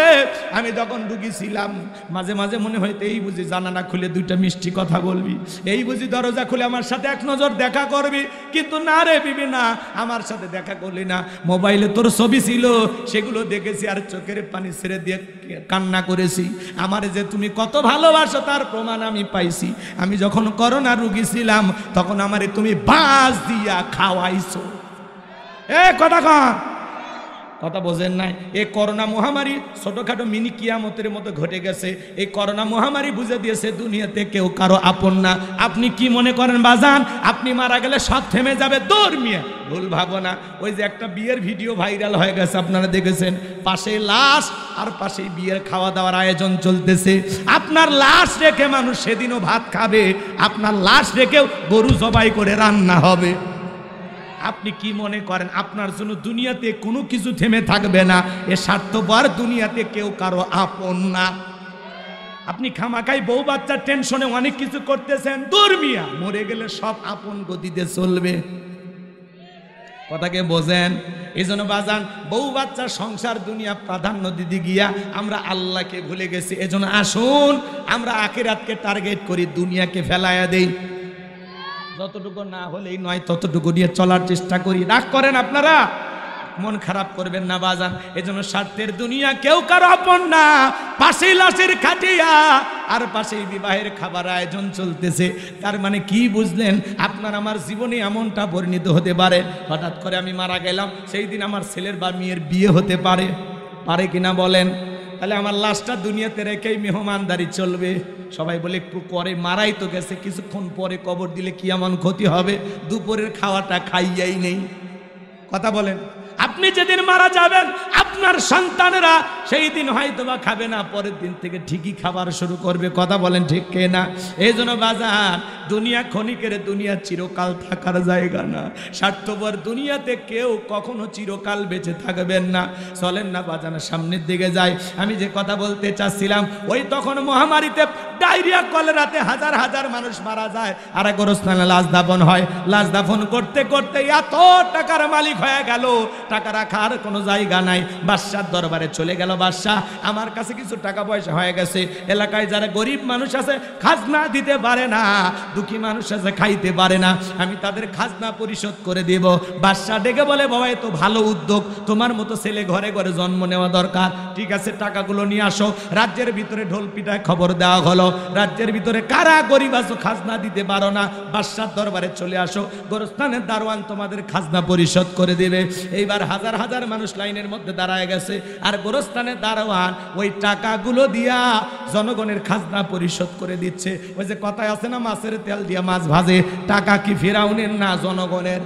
আমি যখন ঢুকেছিলাম মাঝে মাঝে মনে হইতে, এই বুঝি জানালা খুলে 2টা মিষ্টি কথা বলবি, এই বুঝি দরজা খুলে আমার সাথে এক নজর দেখা করবি, কিন্তু না রে বিবি, না, আমার সাথে দেখা করলি না। মোবাইলে তোর ছবি ছিল, সেগুলো দেখেছি আর চোখের পানি ছেড়ে দিয়ে কান্না করেছি। আমারে যে তুমি কত ভালোবাসো তার প্রমাণ আমি পাইছি। আমি যখন করোনা রোগী ছিলাম তখন আমারে তুমি বাঁশ দিয়া খাওয়াইছো। কথা বোঝেন নাই? এই করোনা মহামারী ছোটখাটো মিনি কিয়ামতের মতো ঘটে গেছে। এই করোনা মহামারী বুঝে দিয়েছে দুনিয়াতে কেউ কারো আপন না। আপনি কি মনে করেন বাজান, আপনি মারা গেলে সব থেমে যাবে? দৌড় মিয়া, ভুল ভাবো না। ওই যে একটা বিয়ের ভিডিও ভাইরাল হয়ে গেছে, আপনারা দেখেছেন, পাশে লাশ আর পাশে বিয়ের খাওয়া দাওয়ার আয়োজন চলতেছে। আপনার লাশ রেখে মানুষ সেদিনও ভাত খাবে, আপনার লাশ রেখেও গরু জবাই করে রান্না হবে। আপনি কি মনে করেন আপনার জন্য দুনিয়াতে কোনো কিছু থেমে থাকবে না? এ স্বার্থপর দুনিয়াতে কেউ কারো আপন না। আপনি খামাখাই বউ বাচ্চার টেনশনে অনেক কিছু করতেছেন, দূর মিয়া, মরে গেলে সব আপন গতিতে চলবে। কথাকে বোঝেন? এই জন্য বাজান, বউ বাচ্চা সংসার দুনিয়া প্রাধান্য দিতে গিয়া আমরা আল্লাহকে ভুলে গেছি। এজন্য আসুন আমরা আখিরাতকে টার্গেট করি, দুনিয়াকে ফেলাইয়া দেই। যতটুকু না হলেই নয় ততটুকু নিয়ে চলার চেষ্টা করি। রাগ করেন আপনারা, মন খারাপ করবেন না বাজান। এজন্য স্বার্থের দুনিয়া কেউ কারো আপন না। পাশেই লাশের খাটিয়া আর পাশেই বিবাহের খাবার আয়োজন চলতেছে। তার মানে কি বুঝলেন? আপনার আমার জীবনে এমনটা পরিণত হতে পারে, হঠাৎ করে আমি মারা গেলাম, সেই দিন আমার ছেলের বা মেয়ের বিয়ে হতে পারে, পারে কিনা বলেন? তাহলে আমার লাশটা দুনিয়াতে রেখেই মেহমানদারি চলবে। সবাই বলে একটু পরে মারাই তো গেছে, কিছুক্ষণ পরে কবর দিলে কি এমন ক্ষতি হবে? দুপুরের খাওয়াটা খাইয়াই নেই। কথা বলেন। আপনি যেদিন মারা যাবেন আপনার সন্তানেরা সেই দিন হয়তো বা খাবে না, পরের দিন থেকে ঠিকই খাবার শুরু করবে। কথা বলেন ঠিক কে না? এই জন্য বাজার, দুনিয়া ক্ষণিকের, দুনিয়া চিরকাল থাকার জায়গা না। স্বার্থপর দুনিয়াতে কেউ কখনো চিরকাল বেঁচে থাকবেন না। চলেন না বাজানের সামনের দিকে যাই। আমি যে কথা বলতে চাচ্ছিলাম, ওই তখন মহামারীতে ডায়রিয়া কলেরাতে হাজার হাজার মানুষ মারা যায়, আর গোরস্থানে লাশ দাফন হয়। লাশ দাফন করতে করতে এত টাকার মালিক হয়ে গেল, টাকা রাখার কোনো জায়গা নাই। বাদশার দরবারে চলে গেল, বাদশাহ আমার কাছে কিছু টাকা পয়সা হয়ে গেছে, এলাকায় যারা গরিব মানুষ আছে খাজনা দিতে পারে না, দুঃখী মানুষ আছে খাইতে পারে না, আমি তাদের খাজনা পরিশোধ করে দেব। বাদশাহ ডেকে বলে, বাবা এ তো ভালো উদ্যোগ, তোমার মতো ছেলে ঘরে ঘরে জন্ম নেওয়া দরকার। ঠিক আছে, টাকাগুলো নিয়ে আসো। রাজ্যের ভিতরে ঢোল পিটায় খবর দেওয়া হলো, রাজ্যের ভিতরে কারা গরিব আছো খাজনা দিতে পারো না, বাদশার দরবারে চলে আসো, গোরস্থানের দারোয়ান তোমাদের খাজনা পরিশোধ করে দেবে। এইবার হাজার হাজার মানুষ লাইনের মধ্যে দাঁড়ায় গেছে, আর গোরস্থানের দারোয়ান ওই টাকাগুলো দিয়া জনগণের খাজনা পরিশোধ করে দিচ্ছে। ওই যে কথায় আছে না, মাছের তেল দিয়া মাছ ভাজে, টাকা কি ফেরাউনের না জনগণের?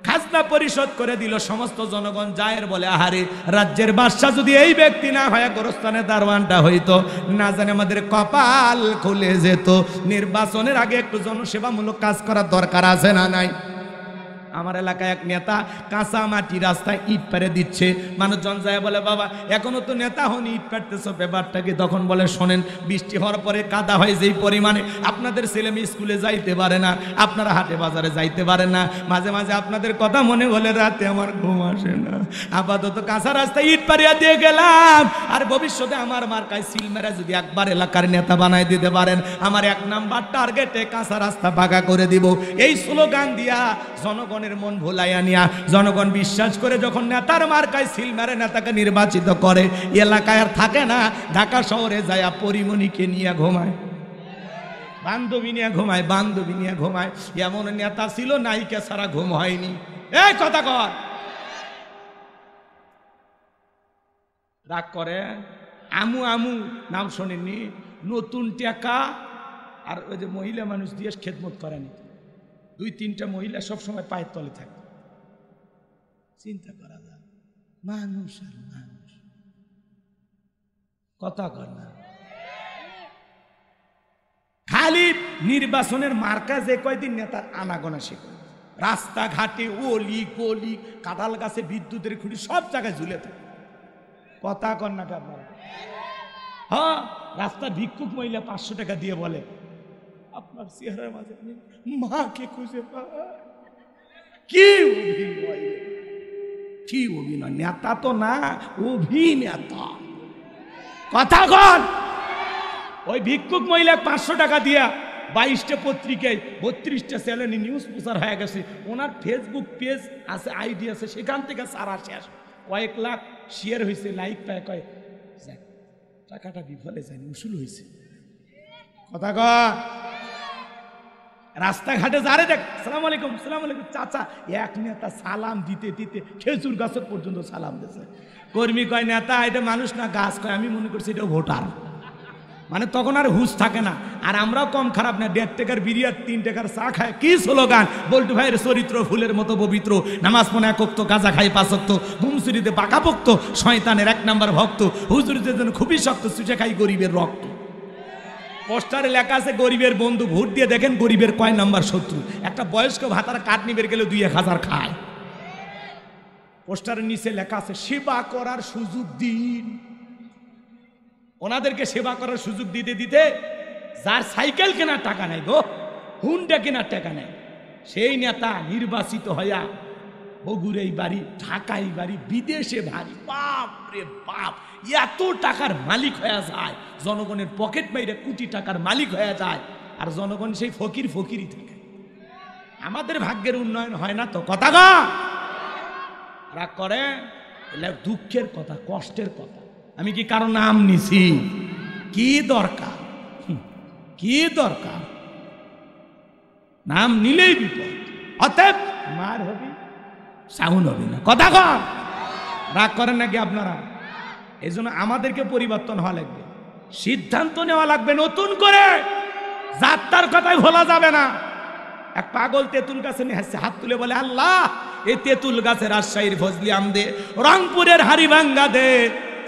খাজনা পরিশোধ করে দিল। সমস্ত জনগণ জায়ের বলে, আহারে রাজ্যের বাদশা যদি এই ব্যক্তি না হয়, গোরস্থানের দারোয়ানটা হইতো, না জানে আমাদের কপাল খুলে যেত। নির্বাচনের আগে একটু জনসেবামূলক কাজ করার দরকার আছে না নাই? আমার এলাকায় এক নেতা কাঁচা মাটি রাস্তায় ইট পেরে দিচ্ছে, মানুষজন যায় বলে, বাবা এখনো তো নেতা হন, ইট পারতেছ, ব্যাপারটা কি? তখন বলে, শোনেন, বৃষ্টি হওয়ার পরে কাদা হয় যেই পরিমাণে, আপনাদের ছেলে মেয়ে স্কুলে যাইতে পারে না, আপনারা হাটে বাজারে যাইতে পারে না, মাঝে মাঝে আপনাদের কথা মনে হলে রাতে আমার ঘুম আসে না। আপাতত কাঁচা রাস্তায় ইট পারিয়া দিয়ে গেলাম, আর ভবিষ্যতে আমার মার্কায় সিল মেরা যদি একবার এলাকার নেতা বানাই দিতে পারেন, আমার 1 নাম্বার টার্গেটে কাঁচা রাস্তা পাকা করে দিব। এই স্লোগান দিয়া জনগণ মন ভোলাইয়া নিয়া, জনগণ বিশ্বাস করে যখন নেতার মার্কায় সিল মেরে নেতাকে নির্বাচিত করে, এলাকায় আর থাকে না, ঢাকা শহরে যায় পরিমণিকে নিয়ে ঘুমায়, বান্ধবী নিয়ে ঘুমায়, বান্ধবী নিয়ে ঘুমায়। এমন নেতা ছিল নায়িকা ছাড়া ঘুম হয়নি। এই কথা কর, রাগ করে। আমু আমু নাম শোনেননি? নতুন টাকা আর ওই যে মহিলা মানুষ দিয়ে খেদমত করেনি, 2-3টা মহিলা সবসময় পায়ের তলে থাকে। চিন্তা করা যায়, মানুষ আর মানুষ, কথা কর না। খালি নির্বাচনের মার্কা যে কয়দিন নেতার আনাগোনা শেখে, রাস্তাঘাটে অলি গলি, কাঁঠাল গাছে বিদ্যুতের খুঁটি সব জায়গায় ঝুলে থাকে। কথা কর না আপনারা? হ্যাঁ, রাস্তা ভিক্ষুক মহিলা 500 টাকা দিয়ে বলে, আপনার চেহারার মাঝে মাকে খুঁজে পায়। কি অভিনয়, কি অভিনয়! নেতা তো না, অভিনেতা। কথা কন। ওই ভিক্ষুক মহিলা 500 টাকা দিয়া 22টা পত্রিকায় 32টা চ্যানেলে নিউজ প্রচার হয়ে গেছে। ওনার ফেসবুক পেজ আছে, আইডি আছে, সেখান থেকে সারা শেষ, কয়েক লাখ শেয়ার হয়েছে, লাইক পায়, কয়েক টাকাটা বিফলে যায়নি, উসুল হয়েছে। কথা কন। রাস্তাঘাটে যারে দেখ, সালাম আলাইকুম, সালাম আলাইকুম চাচা, এক নেতা সালাম দিতে দিতে খেজুর গাছের পর্যন্ত সালাম দিয়েছে। কর্মী কয়, নেতা এটা মানুষ না গাছ, কয় আমি মনে করছি এটা ভোটার। মানে তখন আর হুঁশ থাকে না। আর আমরাও কম খারাপ না, 1.5 টাকার বিড়ি আর 3 টাকার চা খায়। কি স্লোগান! বল্টু ভাইয়ের চরিত্র ফুলের মতো পবিত্র, নামাজ পড়ে 1 ওয়াক্ত, গাঁজা খাই 5 ওয়াক্ত, ঘুমসুরিতে পাকাপোক্ত, শয়তানের 1 নাম্বার ভক্ত, হুজুরিদের জন্য খুবই শক্ত, চুষে খাই গরিবের রক্ত। পোস্টারে লেখা আছে গরিবের বন্ধু, ভোট দিয়ে দেখেন গরিবের কয় নাম্বার শত্রু। একটা বয়স্ক ভাতার কাঠ নিবে গেলে 2-1000 খায়। পোস্টারের নিচে লেখা আছে সেবা করার সুযোগ দিন। ওনাদেরকে সেবা করার সুযোগ দিতে দিতে যার সাইকেল কেনার টাকা নাই গো, হুন্ডা কেনার টাকা নেই, সেই নেতা নির্বাচিত হইয়া বগুড়াই বাড়ি, ঢাকাই বাড়ি, বিদেশে বাড়ি, বাপ রে বাপ, এত টাকার মালিক হয়ে যায়, জনগণের পকেট মাইরে কোটি টাকার মালিক হয়ে যায়, আর জনগণ সেই ফকির ফকিরই থাকে। আমাদের ভাগ্যের উন্নয়ন হয় না তো। কথা গা রাগ করে, দুঃখের কথা, কষ্টের কথা। আমি কি কারো নাম নিছি? কি দরকার, কি দরকার? নাম নিলেই বিপদ। অতএব মার হবি, সাউন্ড হবে না। কথা কর, রাগ করেন নাকি আপনারা? এই জন্য আমাদেরকে পরিবর্তন হওয়া লাগবে, সিদ্ধান্ত নেওয়া লাগবে নতুন করে। যাত্রার কথাই ভোলা যাবে না। এক পাগল তেঁতুল গাছে নিয়ে হাসছে, হাত তুলে বলে আল্লাহ এই তেঁতুল গাছে রাজশাহীর ফজলি আম দে, রংপুরের হাড়িভাঙ্গা দে,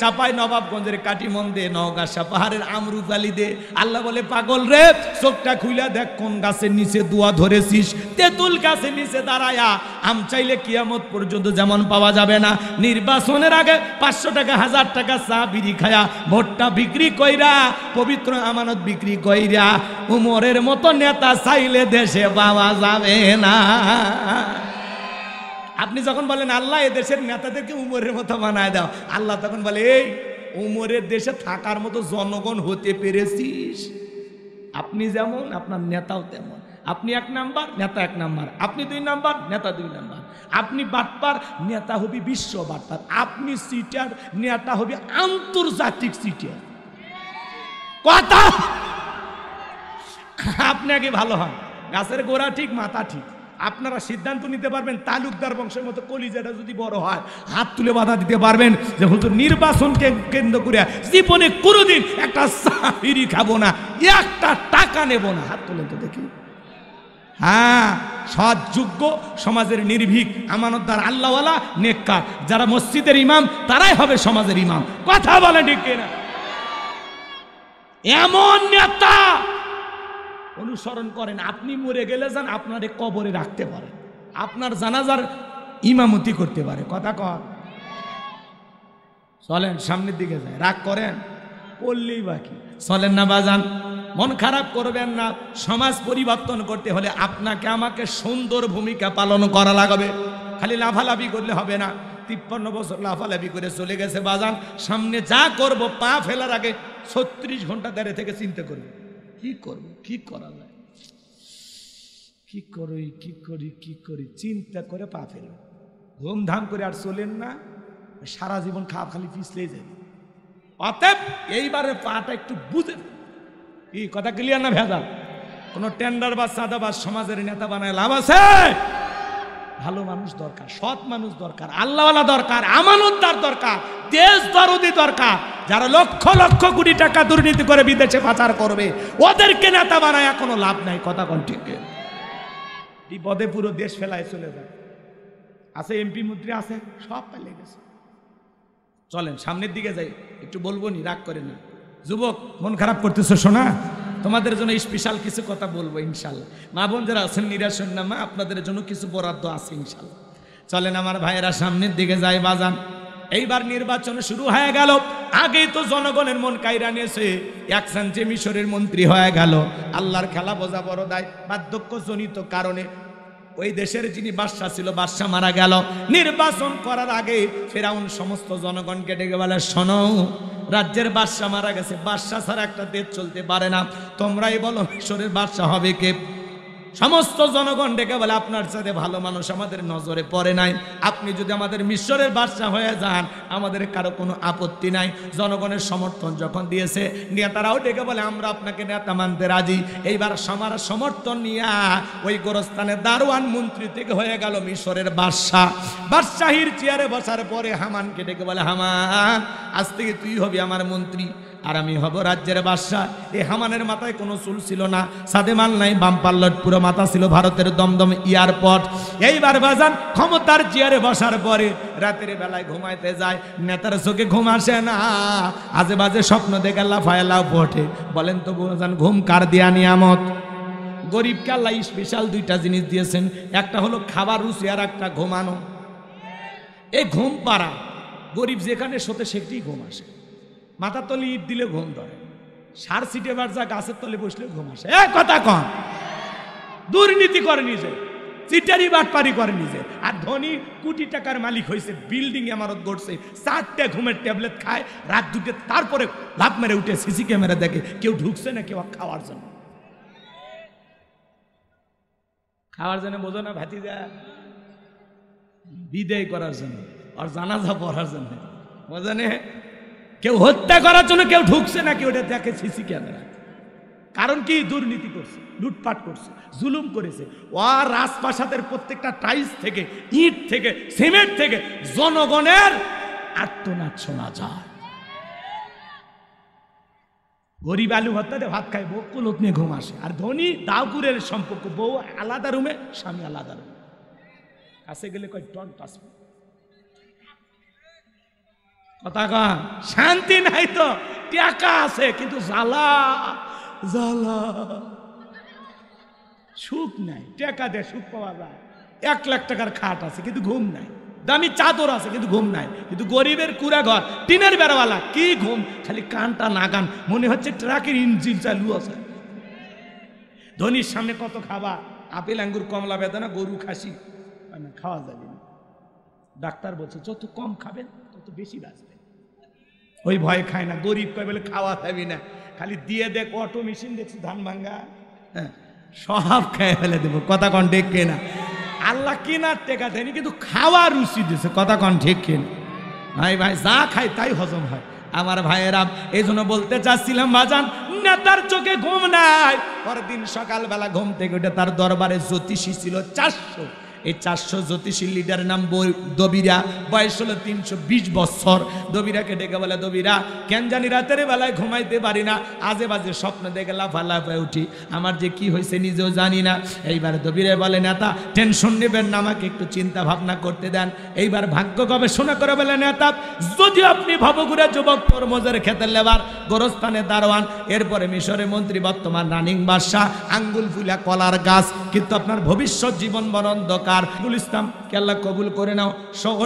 চাপাই নবাবগঞ্জের কাটিমন দে, নওগাঁ পাহাড়ের আমরুপালি দে। আল্লাহ বলে পাগল রে চোখটা খুইলা দেখ কোন গাছের নিচে দোয়া ধরেছিস, তেঁতুল গাছের নিচে দাঁড়ায়া আম চাইলে কিয়ামত পর্যন্ত যেমন পাওয়া যাবে না, নির্বাচনের আগে 500 টাকা 1000 টাকা চা বিড়ি খায়া ভোটটা বিক্রি কইরা পবিত্র আমানত বিক্রি কইরা উমরের মতো নেতা চাইলে দেশে পাওয়া যাবে না। আপনি যখন বলেন আল্লাহ এ দেশের নেতাদেরকে উমরের মতো বানায় দাও, আল্লাহ তখন বলে এই উমরের দেশে থাকার মতো জনগণ হতে পেরেছিস? আপনি যেমন আপনার নেতাও তেমন। আপনি 1 নাম্বার, নেতা 1 নাম্বার। আপনি 2 নাম্বার, নেতা 2 নাম্বার। আপনি বাটপার, নেতা হবি বিশ্ব বাটপার। আপনি সিটার, নেতা হবি আন্তর্জাতিক সিটার। কথা আপনি আগে ভালো হন, গাছের গোড়া ঠিক মাথা ঠিক। আপনারা সিদ্ধান্ত নিতে পারবেন তালুকদার বংশের মতো কলিজাটা যদি বড় হয়, হাত তুলে বাধা দিতে পারবেন যে হুজুর নির্বাচনকে কেন্দ্র করে জীবনে কোনোদিন একটা চাকরি খাবো না, 1 টাকা নেব না। হাত তুলেন তো দেখি। হ্যাঁ, সৎ যোগ্য সমাজের নির্ভীক আমানতদার আল্লাহওয়ালা নেককার যারা মসজিদের ইমাম তারাই হবে সমাজের ইমাম। কথা বলে ঠিক কিনা? এমন নেতা অনুসরণ করেন, আপনি মরে গেলে যান আপনারে কবরে রাখতে পারে, আপনার জানাজার ইমামতি করতে পারে। কথা কন, চলেন সামনের দিকে যায়, রাগ করেন পড়লেই বাকি। চলেন না বাজান, মন খারাপ করবেন না। সমাজ পরিবর্তন করতে হলে আপনাকে আমাকে সুন্দর ভূমিকা পালন করা লাগবে। খালি লাফালাফি করলে হবে না। 53 বছর লাফালাফি করে চলে গেছে বাজান, সামনে যা করব পা ফেলার আগে 36 ঘন্টা দাঁড়িয়ে থেকে চিন্তা করব কি করব, কি করা যায়, কি করি কি করি কি করি, চিন্তা করে পা ফেলব। ধুমধাম করে আর চলেন না, সারা জীবন খাওয়া খালি পিছলে যাবে। অতএব এইবারে পাটা একটু বুঝে, কি কথা ক্লিয়ার না ভেজাল? কোনো টেন্ডার বা চাঁদাবাজ সমাজের নেতা বানায় লাভ আছে? ভালো মানুষ দরকার, সৎ মানুষ দরকার, আল্লাহওয়ালা দরকার, আমানতদার দরকার, দেশ দরদি দরকার। যারা লক্ষ লক্ষ কোটি টাকা দুর্নীতি করে বিদেশে পাচার করবে ওদেরকে নেতা বানায় কোনো লাভ নাই। কথা কোন ঠিক? বিপদে পুরো দেশ ফেলায় চলে যায়। আছে এমপি মন্ত্রী আছে, সব পালিয়ে গেছে। চলেন সামনের দিকে যাই, একটু বলবো নি, রাগ করে না। যুবক মন খারাপ করতেছো শোনা, তোমাদের জন্য স্পেশাল কিছু কথা বলবো ইনশাল্লাহ। মা বোন যারা আছেন নিরাশন না মা, আপনাদের জন্য কিছু বরাদ্দ আছে ইনশাল্লাহ। চলেন আমার ভাইয়েরা সামনের দিকে যাই বাজান। এইবার নির্বাচন শুরু হয়ে গেল, আগেই তো জনগণের মন কাইরা নিয়েছে, 1 সেন্টে মিশরের মন্ত্রী হয়ে গেল। আল্লাহর খেলা বোঝা বড় দায়, বার্ধক্যজনিত কারণে ওই দেশের যিনি বাদশা ছিল বাদশা মারা গেল। নির্বাচন করার আগে ফেরাউন সমস্ত জনগণকে ডেকে বলে শোনো, রাজ্যের বাদশা মারা গেছে, বাদশা ছাড়া একটা দেশ চলতে পারে না, তোমরাই বলো মিশরের বাদশা হবে কে? সমস্ত জনগণ ডেকে বলে আপনার সাথে ভালো মানুষ আমাদের নজরে পড়ে নাই, আপনি যদি আমাদের মিশরের বাদশা হয়ে যান আমাদের কারো কোনো আপত্তি নাই। জনগণের সমর্থন যখন দিয়েছে নেতারাও ডেকে বলে আমরা আপনাকে নেতা মানতে রাজি। এইবার সবার সমর্থন নিয়ে ওই গোরস্থানের দারোয়ান মন্ত্রী থেকে হয়ে গেল মিশরের বাদশা। বাদশাহীর চেয়ারে বসার পরে হামানকে ডেকে বলে হামান, আজ থেকে তুই হবি আমার মন্ত্রী আর আমি হব রাজ্যের বাদশা। এই হামানের মাথায় কোনো চুল ছিল না, সাদে মাল নাই, বাম পাল্লট পুরো মাথা ছিল ভারতের দমদম এয়ারপোর্ট। এইবার বাজান ক্ষমতার চেয়ারে বসার পরে রাতের বেলায় ঘুমাইতে যায়, নেতার চোখে ঘুম আসে না, আজে বাজে স্বপ্ন দেখে লাফায় লাফ ওঠে। বলেন তো বাজান ঘুম কার দিয়া নিয়ামত? গরিবকে আল্লাহ স্পেশাল 2টা জিনিস দিয়েছেন, একটা হলো খাবার রুচি আর একটা ঘুমানো। এই ঘুম পাড়া গরিব যেখানে শোতে সেটি ঘুম আসে। মাথার তলে ইট দিলে ঘুম ধরে, সার সিটে বাড়জা গাছের তলে বসলে ঘুম আসে। কথা কন, দুর্নীতি করে নিজে, চিটারি বাটপারি করে নিজে, আর ধনী কোটি টাকার মালিক হয়েছে, বিল্ডিং ইমারত গড়ছে, 4টে ঘুমের ট্যাবলেট খায়, রাত 2টে তারপরে লাভ মেরে উঠে সিসি ক্যামেরা দেখে কেউ ঢুকছে না কেউ খাওয়ার জন্য। খাওয়ার জন্য বোঝো না ভাতিজা, বিদায় করার জন্য আর জানাজা পড়ার জন্য বোঝানে, কেউ হত্যা করার জন্য কেউ ঢুকছে না কেউ, ওটা দেখে সিসি ক্যামেরা। কারণ কি? দুর্নীতি করছে, লুটপাট করছে, জুলুম করেছে। ও রাজপ্রাসাদের প্রত্যেকটা টাইলস থেকে, ইট থেকে, সিমেন্ট থেকে জনগণের আর্তনাদ শোনা যায়। গরিব আলু ভর্তাতে ভাত খায়, বউ কুলত নিয়ে ঘুম আসে। আর ধনী দাউকুরের সম্পর্ক, বউ আলাদা রুমে, স্বামী আলাদা রুমে। কাছে গেলে কয় টন টাসবে, কথা কন, শান্তি নাই তো, টাকা আছে কিন্তু জ্বালা জ্বালা, সুখ নাই। টাকা দিয়ে সুখ পাওয়া যায়, 1 লাখ টাকার খাট আছে কিন্তু ঘুম নাই, দামি চাদর আছে কিন্তু ঘুম নাই। কিন্তু গরিবের কুড়া ঘর, টিনের বেড়াওয়ালা, কি ঘুম, খালি কানটা নাগান, মনে হচ্ছে ট্রাকের ইঞ্জিন চালু আছে। ধনীর সামনে কত খাবার, আপেল আঙ্গুর কমলা বেদানা গরু খাসি খাওয়া যাবে না। ডাক্তার বলছে যত কম খাবেন তত বেশি বাঁচবেন, ওই ভয় খায় না। গরিব কয় বলে খাওয়া যাবে না, খালি দিয়ে দেখ, অটো মেশিন দেখছি ধান ভাঙ্গা, হ্যাঁ সব খেয়ে ফেলে দেবো, কথা কন ঠিক কিনা। আল্লাহ কেনার টেকা দেয়নি কিন্তু খাওয়া রুচি দিয়েছে, কথা কন ঠিক কিনা। ভাই ভাই যা খায় তাই হজম হয় আমার ভাইয়েরা। এই জন্য বলতে চাচ্ছিলাম বাজান, নেতার চোখে ঘুম নাই। পরের দিন সকালবেলা ঘুম থেকে উঠে তার দরবারে জ্যোতিষী ছিল 400। এই 400 জ্যোতিষী লিডারের নাম দবিরা, বয়স হলো 320 বছর। দবিরাকে ডেকে বলে, দবিরা কেন জানি রাতের বেলায় ঘুমাইতে পারি না, আজে বাজে স্বপ্ন দেখে লাফালাফায় উঠি, আমার যে কি হয়েছে নিজেও জানি না। এইবার দবিরা বলে, নেতা টেনশন নেবেন না, আমাকে একটু চিন্তা ভাবনা করতে দেন। এইবার ভাগ্য গবেষণা করে বলে, নেতা যদি আপনি ভবগুড়া যুবক তরমুজের খেতের লেবার, গোরস্থানে দারোয়ান, এরপরে মিশরের মন্ত্রী, বর্তমান রানিং বাদশাহ, আঙ্গুল ফুলা কলার গাছ, কিন্তু আপনার ভবিষ্যৎ জীবন বরণ দরকার। ইসলাম কে আল্লাহ কবুল করে নাও।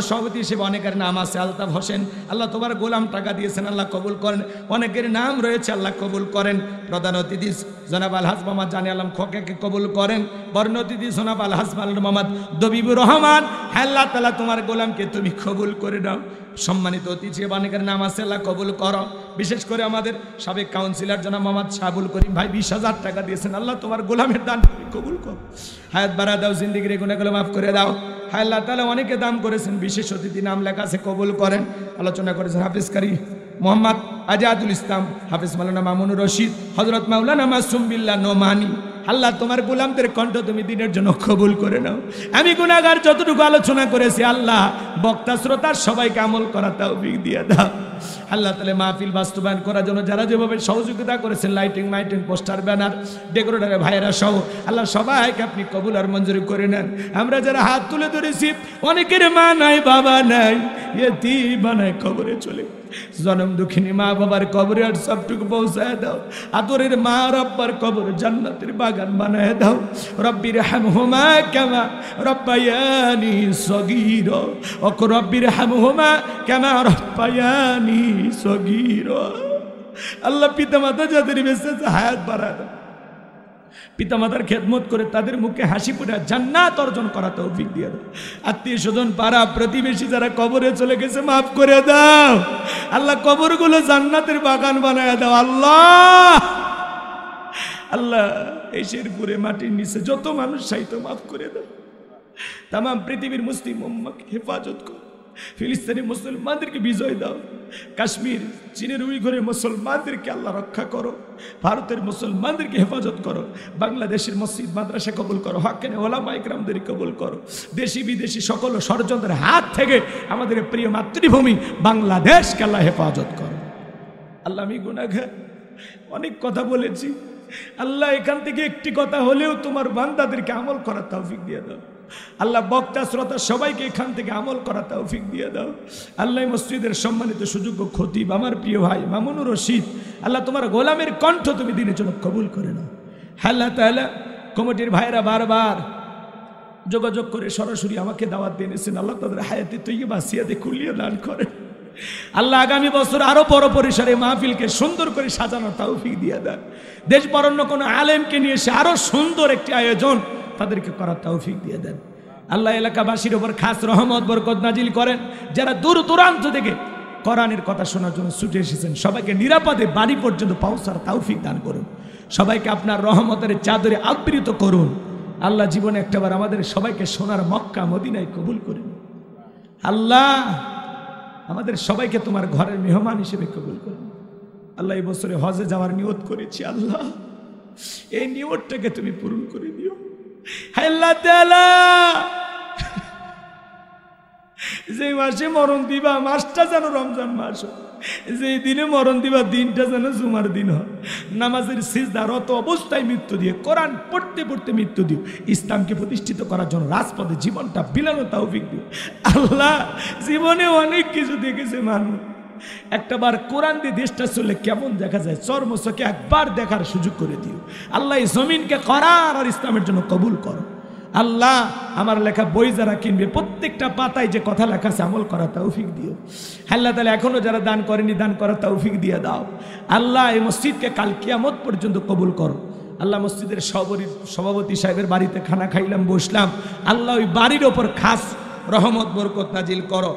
সভাপতি হিসেবে অনেকের নাম আছে, আলতাফ হোসেন, আল্লাহ তোমার গোলাম টাকা দিয়েছেন, আল্লাহ কবুল করেন। অনেকের নাম রয়েছে, আল্লাহ কবুল করেন। প্রধান অতিথি জনাব আলহাজ মোহাম্মদ জানি আলম খোকাকে কবুল করেন। বর্ণ অতিথি জনাব আলহাজ মোহাম্মদ দবিবুর রহমান, আল্লাহ তাআলা তোমার গোলামকে তুমি কবুল করে নাও। সম্মানিত অতিথি অনেকের নাম আছে, আল্লাহ কবুল করো। বিশেষ করে আমাদের সাবেক কাউন্সিলর জনাব মোহাম্মদ শাহাবুল করিম ভাই 20,000 টাকা দিয়েছেন, আল্লাহ তোমার গোলামের দান তুমি কবুল করো, হায়াত বাড়া দাও, জিন্দিগির গুনাহগুলো মাফ করে দাও। হ্যাঁ আল্লাহ তাআলা অনেকে দান করেছেন, বিশেষ অতিথি নাম লেখা আছে, কবুল করেন। আলোচনা করেছেন হাফিজ কারি মোহাম্মদ আজাদুল ইসলাম, হাফিজ মাওলানা মামুনুর রশিদ, হযরত মাওলানা মাসুম বিল্লাহ নোমানি। আল্লাহ তোমার গোলামদের কণ্ঠ তুমি দিনের জন্য কবুল করে নাও। আমি গুনাহগার যতটুকু আলোচনা করেছি, আল্লাহ বক্তা শ্রোতার সবাইকে আমল করা তৌফিক দিয়ে দাও। আল্লাহ তাআলা মাহফিল বাস্তবায়ন করার জন্য যারা যেভাবে সহযোগিতা করেছেন, লাইটিং মাইটিং পোস্টার ব্যানার ডেকোরেটরের ভাইয়েরা সহ, আল্লাহ সবাইকে আপনি কবুল আর মঞ্জুরি করে নেন। আমরা যারা হাত তুলে ধরেছি, অনেকের মা নাই বাবা নাই, ইয়েতিম বানায় কবরে চলে, জনম দুঃখিনী মা বাবার কবরে আর সবটুকু পৌঁছায় দাও। আদরের মা রব্বার কবর জান্নাতের বাগান বানায় দাও। রব্বির হামহুমা কামা রব্বায়ানি সগীরা, ও রব্বির হামহুমা কামা রব্বায়ানি সগীরা। আল্লাহ পিতামাতা যাদের বেঁচে আছে হায়াত বাড়ায় দাও, পিতামাতার খেদমত করে তাদের মুখে হাসি ফুটে জান্নাত অর্জন করা তৌফিক দিয়ে দাও। আত্মীয় স্বজন পাড়া প্রতিবেশী যারা কবরে চলে গেছে মাফ করে দাও। আল্লাহ কবরগুলো জান্নাতের বাগান বানায় দাও। আল্লাহ আল্লাহ এই শেরপুরে মাটির নিচে যত মানুষ সাইতো মাফ করে দাও। তাম পৃথিবীর মুসলিম উম্মাহকে হেফাজত করো। ফিলিস্তিনি মুসলমানদেরকে বিজয় দাও। কাশ্মীর চীনের উইঘুরের মুসলমানদেরকে আল্লাহ রক্ষা করো। ভারতের মুসলমানদেরকে হেফাজত করো। বাংলাদেশের মসজিদ মাদ্রাসা কবুল করো। হক্কানি ওলামা ইকরামদের কবুল করো। দেশি বিদেশি সকল ষড়যন্ত্রের হাত থেকে আমাদের প্রিয় মাতৃভূমি বাংলাদেশকে আল্লাহ হেফাজত করো। আল্লাহ আমি গুনাহগার, অনেক কথা বলেছি, আল্লাহ এখান থেকে একটি কথা হলেও তোমার বান্দাদেরকে আমল করার তৌফিক দিয়ে দাও। আল্লাহ বক্তা শ্রোতা সবাইকে এখান থেকে আমল করা তৌফিক দিয়ে দাও। আল্লাহ মসজিদের সম্মানিত সুযোগ্য খতিব আমার প্রিয় ভাই মামুনুর রশিদ, আল্লাহ তোমার গোলামের কণ্ঠ তুমি দিনের জন্য কবুল করে নাও। আল্লাহ তাআলা কমিটির ভাইরা বারবার যোগাযোগ করে সরাসরি আমাকে দাওয়াত দিয়ে এনেছেন, আল্লাহ তাদের হায়াতে তৈয়বা সিয়াতে কুলিয়ে দান করে। আল্লাহ আগামী বছর আরো বড় পরিসরে মাহফিলকে সুন্দর করে সাজানোর তৌফিক দিয়ে দেন। দেশ বরণ্য কোনো আলেমকে নিয়ে এসে আরো সুন্দর একটি আয়োজন তাদেরকে করার তৌফিক দিয়ে দেন। আল্লাহ এলাকাবাসীর উপর খাস রহমত বরকত নাজিল করেন। যারা দূর দূরান্ত থেকে কোরআনের কথা শোনার জন্য ছুটে এসেছেন, সবাইকে নিরাপদে বাড়ি পর্যন্ত পৌঁছার তৌফিক দান করুন। সবাইকে আপনার রহমতের চাদরে আবৃত করুন। আল্লাহ জীবনে একটাবার আমাদের সবাইকে সোনার মক্কা মদিনায় কবুল করুন। আল্লাহ আমাদের সবাইকে তোমার ঘরের মেহমান হিসেবে কবুল করুন। আল্লাহ এই বছরে হজে যাওয়ার নিয়ত করেছি, আল্লাহ এই নিয়তটাকে তুমি পূরণ করে দিও। আল্লাহ তাআলা যে মাসে মরণ দিবা মাসটা যেন রমজান মাস। যে দিনে মরণ দিবা দিনটা যেন জুমার দিন হয়, নামাজের সিজদারত অবস্থায় মৃত্যু দিয়ে, কোরআন পড়তে পড়তে মৃত্যু দিও, ইসলামকে প্রতিষ্ঠিত করার জন্য রাজপথে জীবনটা বিলানো তৌফিক দিও। আল্লাহ জীবনে অনেক কিছু দেখেছে মানুষ, একটাবার কোরআন দিয়ে দেশটা চললে কেমন দেখা যায় চর্মচকে একবার দেখার সুযোগ করে দিও। আল্লাহ এই জমিনকে করার আর ইসলামের জন্য কবুল করো। আল্লাহ আমার লেখা বই যারা কিনবে প্রত্যেকটা পাতায় যে কথা লেখা আছে আমল করা তৌফিক দিও। আল্লাহ তাআলা এখনো যারা দান করেনি দান করা তৌফিক দিয়ে দাও। আল্লাহ এই মসজিদকে কাল কিয়ামত পর্যন্ত কবুল করো। আল্লাহ মসজিদের সভাপতি সাহেবের বাড়িতে খানা খাইলাম, বসলাম, আল্লাহ ওই বাড়ির ওপর খাস রহমত বরকত নাজিল করো।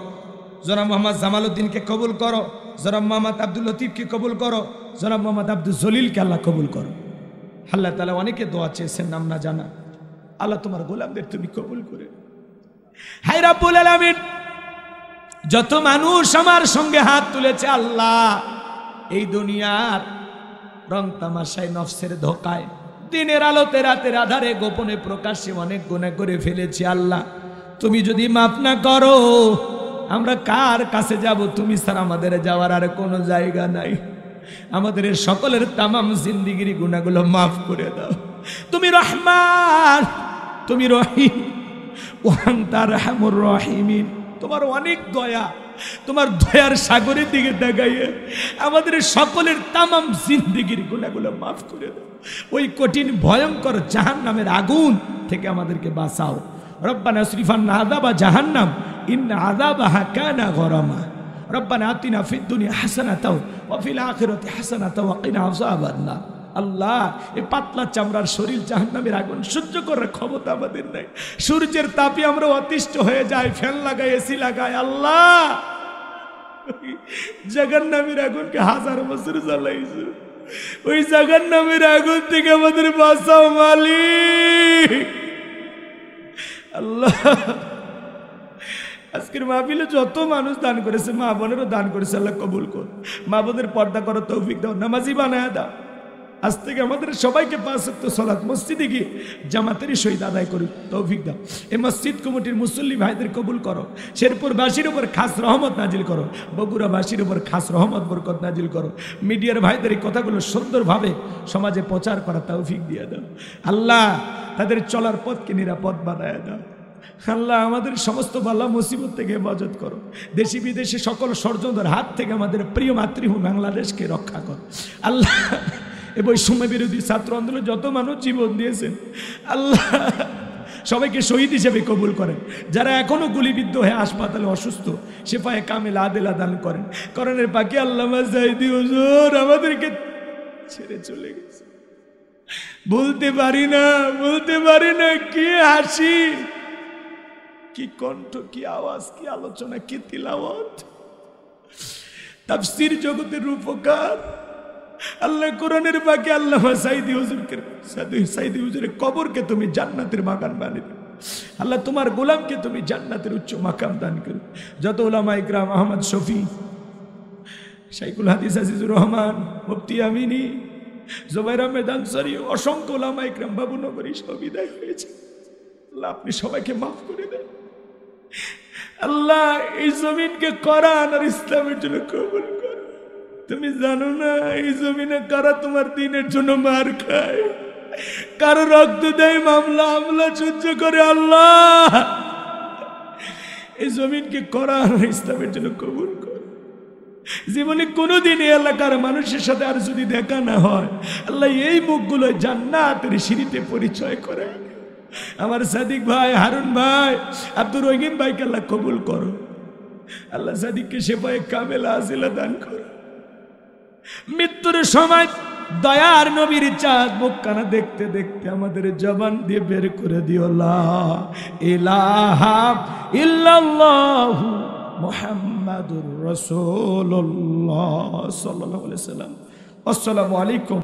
জনাব মোহাম্মদ জামাল উদ্দিনকে কবুল করো, জনাব মোহাম্মদ আব্দুল লতিফকে কবুল করো, জনাব মোহাম্মদ আব্দুল জলিলকে আল্লাহ কবুল করো। আল্লাহ তাআলা অনেকে দোয়া চেয়েছেন নাম না জানা, আল্লাহ তোমার গোলামদের তুমি কবুল করে। হায় রাব্বুল আলামিন, যত মানুষ আমার সঙ্গে হাত তুলেছে আল্লাহ এই দুনিয়ার রং তামাশায় নফসের ধোকায় দিনের আলোতে রাতের আধারে গোপনে প্রকাশ্যে অনেক গুনাহ করে ফেলেছি। আল্লাহ তুমি যদি মাফ না করো আমরা কার কাছে যাব? তুমি ছাড়া আমাদের যাওয়ার আর কোনো জায়গা নাই। আমাদের সকলের তামাম জিন্দেগির গুনাহগুলো মাফ করে দাও। তুমি রহমান, তুমি রহিম, ওয়ান্তা আরহামুর রাহিমিন। তোমার অনেক দয়া, তোমার দয়ার সাগরের দিকে তাকাইয়ে আমাদের সকলের তামাম জিন্দেগির গুনাহগুলো মাফ করে দাও। ওই কঠিন ভয়ঙ্কর জাহান্নামের আগুন থেকে আমাদেরকে বাঁচাও। রব্বানা আসরিফান্না আযাবা জাহান্নাম ইন্না আযাবাহা কানা গরামা। রব্বানা আতিনা ফিদ দুনিয়া হাসানাতাও ওয়া ফিল আখিরাতি হাসানাতাও ওয়া কিনা আযাবান নার। আল্লাহ এই পাতলা চামড়ার শরীর জাহান্নামের আগুন সহ্য করার ক্ষমতা আমাদের নাই। সূর্যের তাপে আমরা অতিষ্ঠ হয়ে যাই, ফ্যান লাগাই, এসি লাগাই। আল্লাহ জাহান্নামের আগুনকে 1000 বছর জ্বালাইছো, ওই জাহান্নামের আগুন থেকে আমাদের বাঁচাও মালিক। আল্লাহ আজকের মাহফিলে যত মানুষ দান করেছে, মা বোনেরও দান করেছে, আল্লাহ কবুল কর। মা বোনের পর্দা করো তৌফিক দাও, নামাজি বানায় দাও। আজ থেকে আমাদের সবাইকে 5 ওয়াক্ত সালাত মসজিদে গিয়ে জামাতেরই সহিত আদায় করি তৌফিক দাও। এই মসজিদ কমিটির মুসল্লি ভাইদের কবুল করো। শেরপুরবাসীর উপর খাস রহমত নাজিল করো, বগুড়াবাসীর উপর খাস রহমত বরকত নাজিল করো। মিডিয়ার ভাইদের এই কথাগুলো সুন্দরভাবে সমাজে প্রচার করা তৌফিক দিয়ে দাও। আল্লাহ তাদের চলার পথকে নিরাপদ বানায় দাও। আল্লাহ আমাদের সমস্ত বালা মুসিবত থেকে হেফাজত করো। দেশি বিদেশি সকল ষড়যন্ত্রের হাত থেকে আমাদের প্রিয় মাতৃভূমি বাংলাদেশকে রক্ষা করো। আল্লাহ এই বৈষম্য বিরোধী ছাত্র আন্দোলনে যত মানুষ জীবন দিয়েছেন আল্লাহ সবাইকে শহীদ হিসেবে কবুল করেন। যারা এখনো গুলিবিদ্ধ হয়ে হাসপাতালে অসুস্থ শেফায়ে কামিল আদেলা দান করেন। করণের পাখি আল্লামা সাইদি হুজুর আমাদেরকে ছেড়ে চলে গেছে। বলতে পারি না কি হাসি, কি কণ্ঠ, কি আওয়াজ, কি আলোচনা, কি তিলাওয়াত। তাফসীর জগতের রূপকার আল্লাহ কোরআনের বাকি আল্লামা সাইদি হুজুরের কবরকে তুমি জান্নাতের বাগান বানিয়ে দাও। আল্লাহ তোমার গোলামকে তুমি জান্নাতের উচ্চ মাকাম দান করো। যত উলামা ইকরাম, আহমদ শফি, শাইখুল হাদিস আজিজুর রহমান, মুফতি আমিনী, জুবাইর আহমেদ আনসারী, অসংখ্য উলামা ইকরাম বাবুনগরী সব বিদায় হয়েছে। আল্লাহ আপনি সবাইকে মাফ করে দেন। আল্লাহ এই জমিনকে কোরআন আর ইসলামের জন্য কবুল করো। তুমি জানো না এই জমিনে কারা তোমার দিনের জন্য মার খায়, কারো রক্ত দেয়, মামলা সহ্য করে। আল্লাহ এই জমিনকে কোরআন আর ইসলামের জন্য কবুল করো। জীবনে কোনোদিন এই এলাকার মানুষের সাথে আর যদি দেখা না হয় আল্লাহ এই মুখগুলো জান্নাতের সিঁড়িতে পরিচয় করে। আমার সাদিক ভাই, হারুন ভাই, আব্দুর রহিম ভাইকে আল্লাহ কবুল করো। আল্লাহ সাদিককে শেফায়ে কামেলা আজিলা দান করো। মৃত্যুর সময় দয়ার নবীর চাঁদ মুখখানা দেখতে দেখতে আমাদের জবান দিয়ে বের করে দিও লা ইলাহা ইল্লাল্লাহু মুহাম্মাদুর রাসূলুল্লাহ সাল্লাল্লাহু আলাইহি ওয়াসাল্লাম। আসসালামু আলাইকুম।